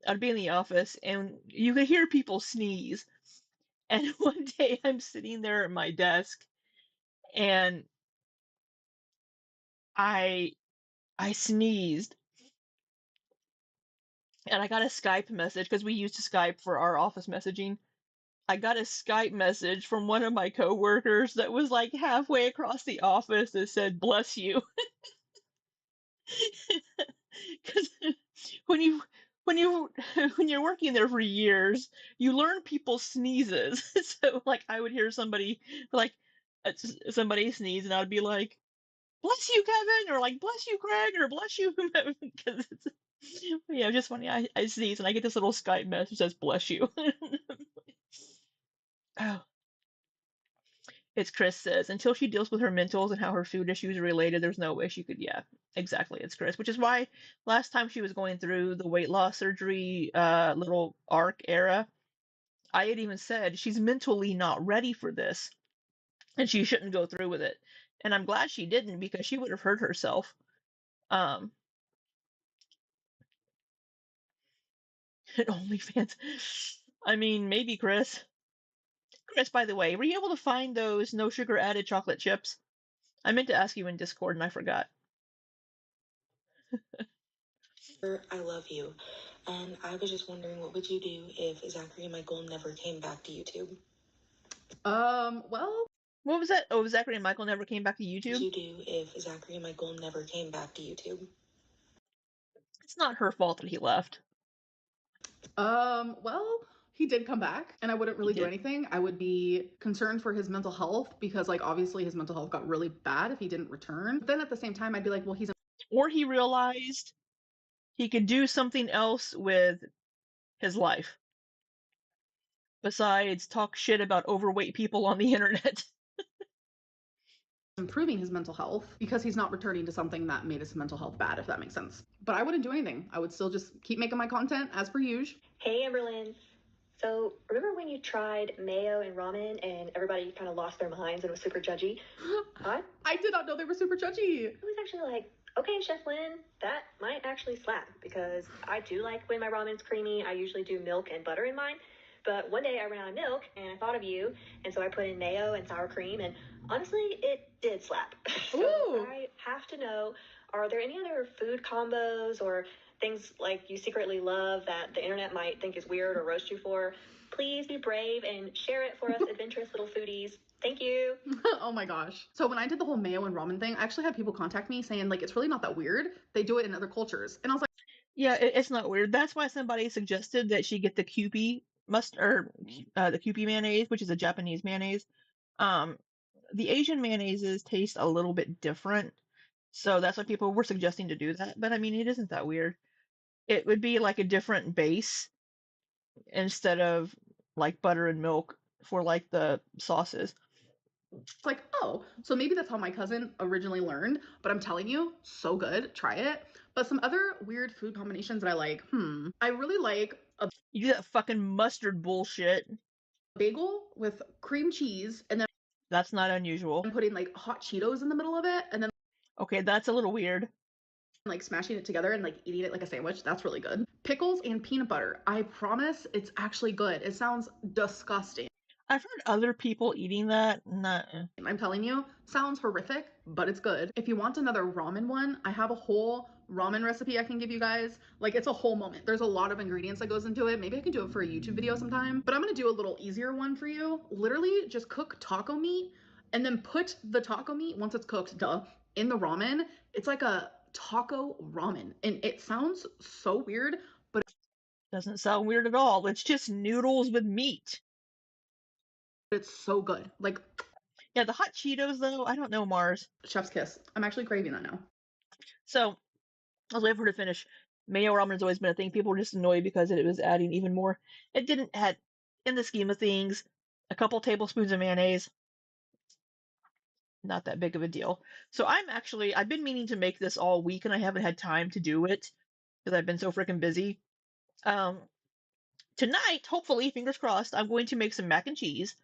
S1: I'd be in the office and you could hear people sneeze. And one day I'm sitting there at my desk and I sneezed. And I got a Skype message because we used Skype for our office messaging. I got a Skype message from one of my coworkers that was like halfway across the office that said, "Bless you." Because when you're working there for years, you learn people's sneezes. So like I would hear somebody like somebody sneeze, and I'd be like, "Bless you, Kevin," or like, "Bless you, Craig," or "Bless you," whomever. Because it's just funny. I sneeze and I get this little Skype message that says, "Bless you." Oh. It's Chris says, until she deals with her mentals and how her food issues are related, there's no way she could, yeah, exactly. It's Chris, which is why last time she was going through the weight loss surgery little arc era, I had even said she's mentally not ready for this and she shouldn't go through with it. And I'm glad she didn't, because she would have hurt herself. OnlyFans. I mean, maybe Chris. Chris, by the way, were you able to find those no sugar added chocolate chips? I meant to ask you in Discord and I forgot.
S10: I love you. And I was just wondering, what would you do if Zachary and Michael never came back to YouTube?
S2: Well,
S1: what was that? Oh, Zachary and Michael never came back to YouTube?
S10: What would you do if Zachary and Michael never came back to YouTube?
S1: It's not her fault that he left.
S2: Well, he did come back, and I wouldn't really do anything. I would be concerned for his mental health, because like obviously his mental health got really bad if he didn't return. But then at the same time, I'd be like, well, he's
S1: or he realized he could do something else with his life. besides talk shit about overweight people on the internet.
S2: Improving his mental health because he's not returning to something that made his mental health bad, if that makes sense. But I wouldn't do anything. I would still just keep making my content as per usual.
S9: Hey, Amberlynn. So, remember when you tried mayo and ramen and everybody kind of lost their minds and was super judgy?
S2: I did not know they were super judgy.
S9: It was actually like, okay, Chef Lynn, that might actually slap because I do like when my ramen's creamy. I usually do milk and butter in mine. But one day I ran out of milk and I thought of you, and so I put in mayo and sour cream, and honestly, it did slap. So I have to know, are there any other food combos or things like you secretly love that the internet might think is weird or roast you for? Please be brave and share it for us adventurous little foodies. Thank you.
S2: Oh my gosh. So when I did the whole mayo and ramen thing, I actually had people contact me saying like it's really not that weird. They do it in other cultures. And I was like,
S1: yeah, it's not weird. That's why somebody suggested that she get the Kewpie the Kewpie mayonnaise, which is a Japanese mayonnaise. The Asian mayonnaises taste a little bit different, so that's why people were suggesting to do that. But I mean, it isn't that weird. It would be like a different base instead of like butter and milk for like the sauces.
S2: it's like, oh, so maybe that's how my cousin originally learned, but I'm telling you, so good. Try it. But some other weird food combinations that I like, I really like a
S1: You do that fucking mustard bullshit.
S2: bagel with cream cheese, and then
S1: That's not unusual.
S2: I'm putting like hot Cheetos in the middle of it, and then
S1: Okay, that's a little weird.
S2: like smashing it together and like eating it like a sandwich. That's really good. Pickles and peanut butter. I promise it's actually good. It sounds disgusting.
S1: I've heard other people eating that. Nah.
S2: I'm telling you, sounds horrific, but it's good. If you want another ramen one, I have a whole ramen recipe I can give you guys. Like, it's a whole moment. There's a lot of ingredients that goes into it. Maybe I can do it for a YouTube video sometime, but I'm gonna do a little easier one for you. Literally just cook taco meat and then put the taco meat, once it's cooked, in the ramen. It's like a taco ramen, and it sounds so weird, but
S1: doesn't sound weird at all. It's just noodles with meat.
S2: It's so good. Like,
S1: yeah, the hot Cheetos though, I don't know, Mars.
S2: Chef's kiss. I'm actually craving that now.
S1: So I was waiting for her to finish. Mayo ramen has always been a thing. People were just annoyed because it was adding even more. It didn't add, in the scheme of things, a couple tablespoons of mayonnaise. Not that big of a deal. So I've been meaning to make this all week and I haven't had time to do it because I've been so freaking busy. Tonight, hopefully, fingers crossed, I'm going to make some mac and cheese.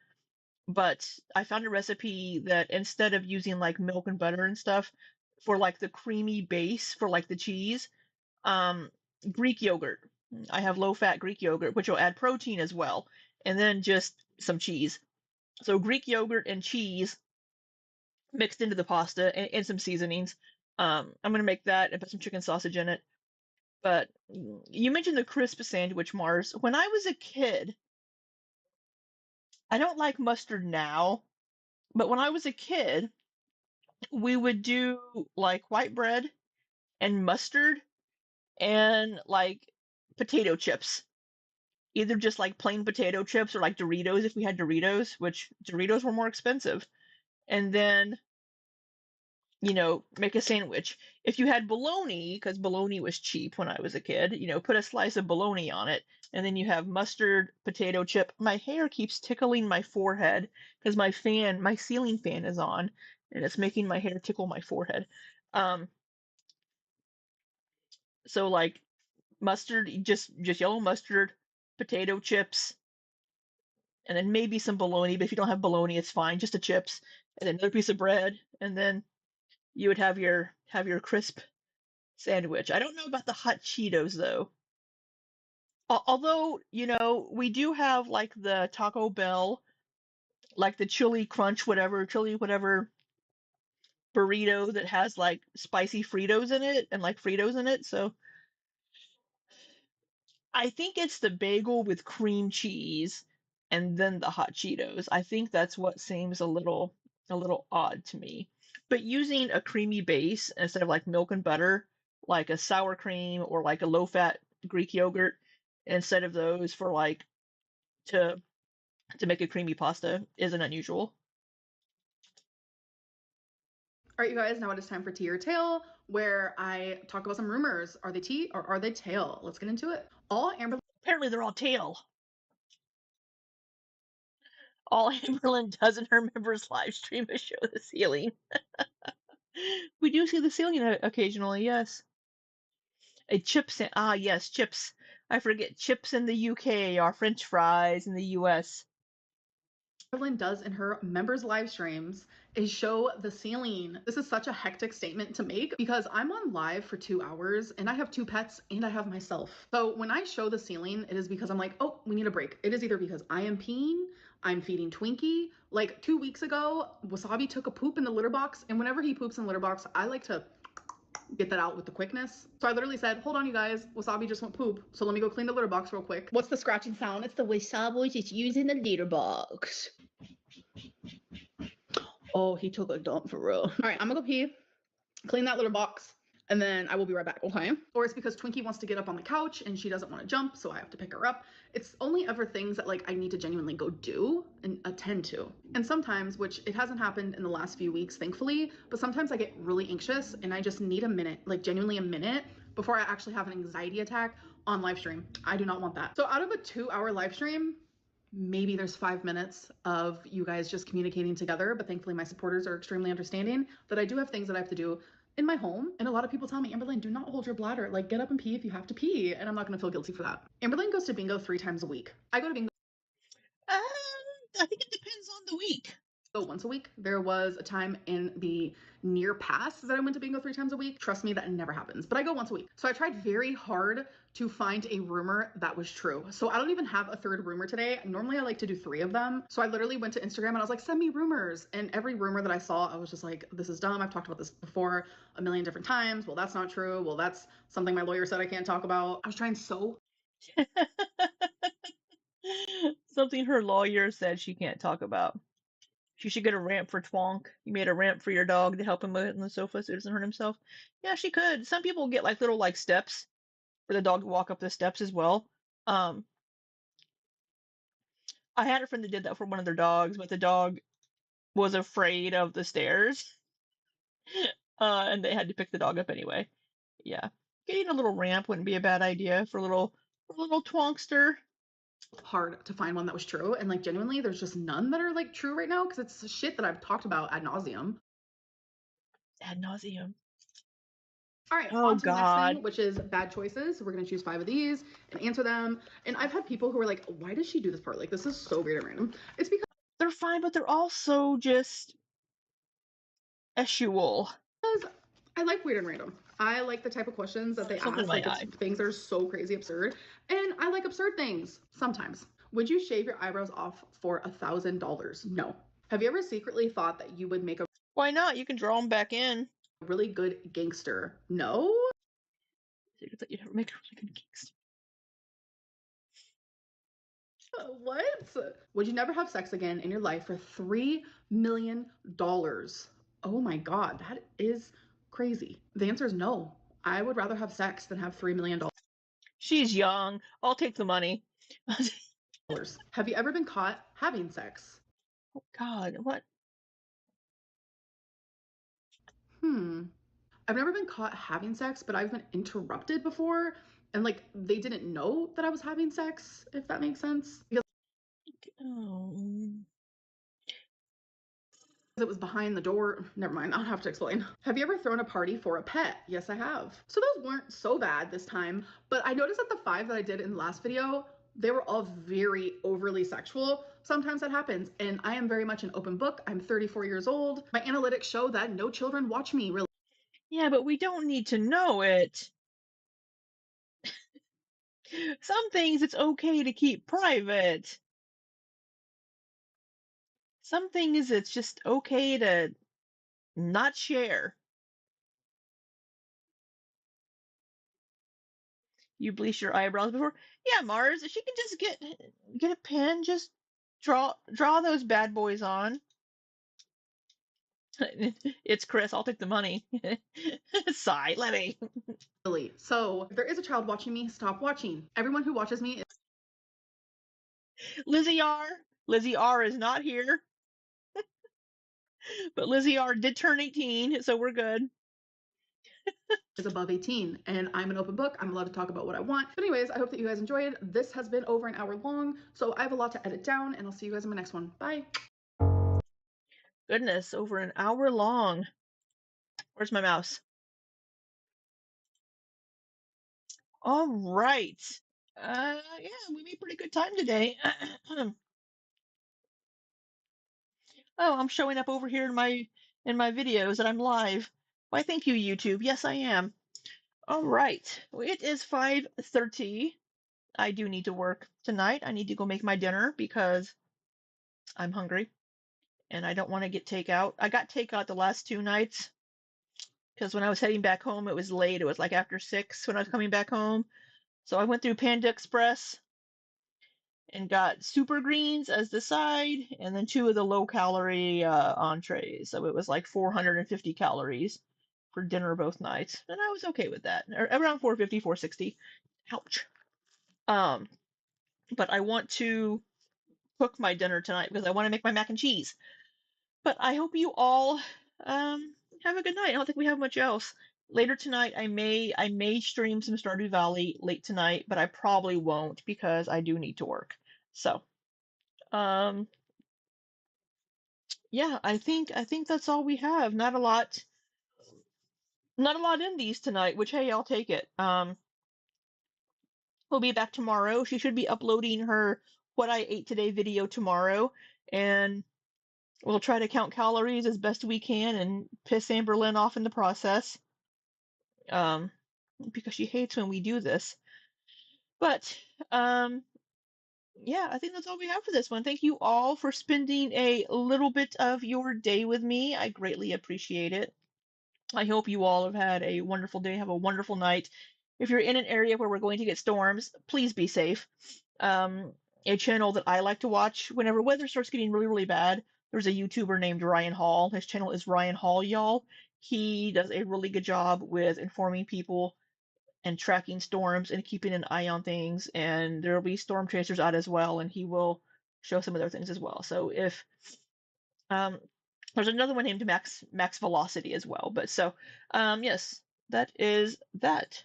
S1: But I found a recipe that instead of using like milk and butter and stuff for like the creamy base for like the cheese, Greek yogurt. I have low fat Greek yogurt, which will add protein as well, and then just some cheese. So Greek yogurt and cheese mixed into the pasta and some seasonings. I'm gonna make that and put some chicken sausage in it. But you mentioned the crisp sandwich, Mars. When I was a kid, I don't like mustard now, but when I was a kid, we would do like white bread and mustard and like potato chips. Either just like plain potato chips or like Doritos if we had Doritos, which Doritos were more expensive. And then, make a sandwich. If you had bologna, because bologna was cheap when I was a kid, put a slice of bologna on it. And then you have mustard, potato chip. My hair keeps tickling my forehead because my ceiling fan is on and it's making my hair tickle my forehead. So like mustard, just yellow mustard, potato chips, and then maybe some bologna. But if you don't have bologna, it's fine. Just the chips, and then another piece of bread, and then you would have your crisp sandwich. I don't know about the hot Cheetos though. Although we do have like the Taco Bell, like the chili crunch, chili whatever burrito that has like spicy Fritos in it and like Fritos in it. So I think it's the bagel with cream cheese and then the hot Cheetos. I think that's what seems a little odd to me. But using a creamy base instead of like milk and butter, like a sour cream or like a low-fat Greek yogurt instead of those for like to make a creamy pasta isn't unusual.
S2: All right, you guys, now it is time for tea or tail, where I talk about some rumors. Are they tea or are they tail? Let's get into it.
S1: Apparently they're all tail. All Amberlynn does in her members live stream is show the ceiling. We do see the ceiling occasionally, yes. Chips, yes, chips. I forget, chips in the UK are French fries in the US.
S2: Amberlynn does in her members live streams is show the ceiling. This is such a hectic statement to make because I'm on live for 2 hours and I have 2 pets and I have myself. So when I show the ceiling, it is because I'm like, oh, we need a break. It is either because I am peeing, I'm feeding Twinkie. Like 2 weeks ago, Wasabi took a poop in the litter box, and whenever he poops in the litter box, I like to get that out with the quickness. So I literally said, hold on, you guys, Wasabi just went poop, so let me go clean the litter box real quick. What's the scratching sound? It's the Wasabi just using the litter box. Oh, he took a dump for real. All right, I'm gonna go pee, clean that litter box, and then I will be right back, okay? Or it's because Twinkie wants to get up on the couch and she doesn't want to jump, so I have to pick her up. It's only ever things that like I need to genuinely go do and attend to. And sometimes, which it hasn't happened in the last few weeks, thankfully, but sometimes I get really anxious and I just need a minute, like genuinely a minute, before I actually have an anxiety attack on live stream. I do not want that. So out of a 2-hour live stream, maybe there's 5 minutes of you guys just communicating together, but thankfully my supporters are extremely understanding that I do have things that I have to do in my home. And a lot of people tell me, Amberlynn, do not hold your bladder. Like, get up and pee if you have to pee. And I'm not going to feel guilty for that. Amberlynn goes to bingo 3 times a week. I go to bingo.
S1: I think it depends on the week.
S2: So once a week. There was a time in the near past that I went to bingo 3 times a week. Trust me, that never happens, but I go once a week. So I tried very hard to find a rumor that was true. So I don't even have a third rumor today. Normally I like to do 3 of them. So I literally went to Instagram and I was like, send me rumors. And every rumor that I saw, I was just like, this is dumb. I've talked about this before a million different times. Well, that's not true. Well, that's something my lawyer said I can't talk about. I was trying so
S1: Something her lawyer said she can't talk about. She should get a ramp for Twonk. You made a ramp for your dog to help him on the sofa so he doesn't hurt himself. Yeah, she could. Some people get like little like steps for the dog to walk up the steps as well. I had a friend that did that for one of their dogs, but the dog was afraid of the stairs. And they had to pick the dog up anyway. Yeah. Getting a little ramp wouldn't be a bad idea for a little Twonkster.
S2: hard to find one that was true. And like genuinely, there's just none that are like true right now because it's shit that I've talked about ad nauseum.
S1: Ad nauseum.
S2: All right,
S1: oh,
S2: on to the next
S1: God.
S2: thing, which is bad choices. We're going to choose 5 of these and answer them. And I've had people who are like, why does she do this part? Like, this is so weird and random. It's because
S1: they're fine, but they're also just essual.
S2: Because I like weird and random. I like the type of questions that they ask. Like, it's things that are so crazy absurd. And I like absurd things sometimes. Would you shave your eyebrows off for $1,000? No. Have you ever secretly thought that you would make a
S1: Why not? You can draw them back in.
S2: Really good gangster? No.
S1: You thought you'd ever make a really good gangster.
S2: What? Would you never have sex again in your life for $3 million? Oh my God, that is crazy. The answer is no. I would rather have sex than have $3 million.
S1: She's young. I'll take the money.
S2: Have you ever been caught having sex?
S1: Oh God, what?
S2: I've never been caught having sex, but I've been interrupted before. And like, they didn't know that I was having sex, if that makes sense. Because it was behind the door. Never mind, I'll have to explain. Have you ever thrown a party for a pet? Yes, I have. So those weren't so bad this time, but I noticed that the 5 that I did in the last video, they were all very overly sexual. Sometimes that happens, and I am very much an open book. I'm 34 years old. My analytics show that no children watch me, really.
S1: Yeah, but we don't need to know it. Some things it's okay to keep private. Some things it's just okay to not share. You bleach your eyebrows before? Yeah, Mars, if she can just get a pen, just draw those bad boys on. It's Chris, I'll take the money. Sigh, let me.
S2: Really. So, if there is a child watching me, stop watching. Everyone who watches me is
S1: Lizzie R is not here. But Lizzie R did turn 18, so we're good.
S2: is above 18, and I'm an open book. I'm allowed to talk about what I want. But anyways, I hope that you guys enjoyed. This has been over an hour long, so I have a lot to edit down, and I'll see you guys in my next one. Bye.
S1: Goodness, over an hour long. Where's my mouse? All right. Yeah, we made pretty good time today. Oh, I'm showing up over here in my videos and I'm live. Why, thank you, YouTube. Yes, I am. All right. Well, it is 5:30. I do need to work tonight. I need to go make my dinner because I'm hungry and I don't want to get takeout. I got takeout the last 2 nights because when I was heading back home, it was late. It was like after 6 when I was coming back home. So I went through Panda Express and got super greens as the side, and then 2 of the low-calorie entrees. So it was like 450 calories for dinner both nights, and I was okay with that. Around 450, 460. Ouch. But I want to cook my dinner tonight because I want to make my mac and cheese. But I hope you all have a good night. I don't think we have much else. Later tonight, I may stream some Stardew Valley late tonight, but I probably won't because I do need to work. So, yeah, I think that's all we have. Not a lot in these tonight, which hey, I'll take it. We'll be back tomorrow. She should be uploading her what I ate today video tomorrow, and we'll try to count calories as best we can and piss Amberlynn off in the process. Um, because she hates when we do this. But yeah, I think that's all we have for this one. Thank you all for spending a little bit of your day with me. I greatly appreciate it. I hope you all have had a wonderful day, have a wonderful night. If you're in an area where we're going to get storms, please be safe. A channel that I like to watch whenever weather starts getting really, really bad, there's a YouTuber named Ryan Hall. His channel is Ryan Hall, y'all. He does a really good job with informing people and tracking storms and keeping an eye on things. And there will be storm chasers out as well, and he will show some other things as well. So if um, there's another one named Max Velocity as well. But so yes, that is that.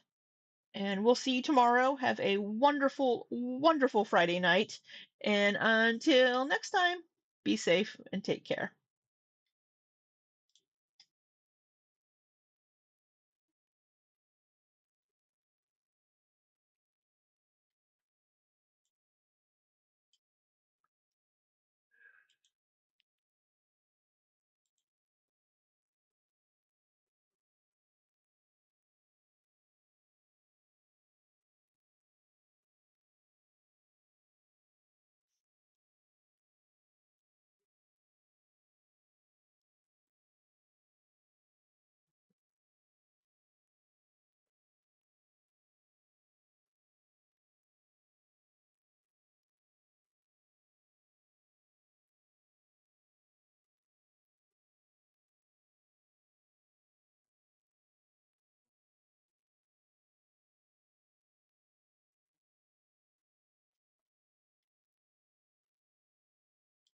S1: And we'll see you tomorrow. Have a wonderful, wonderful Friday night. And until next time, be safe and take care.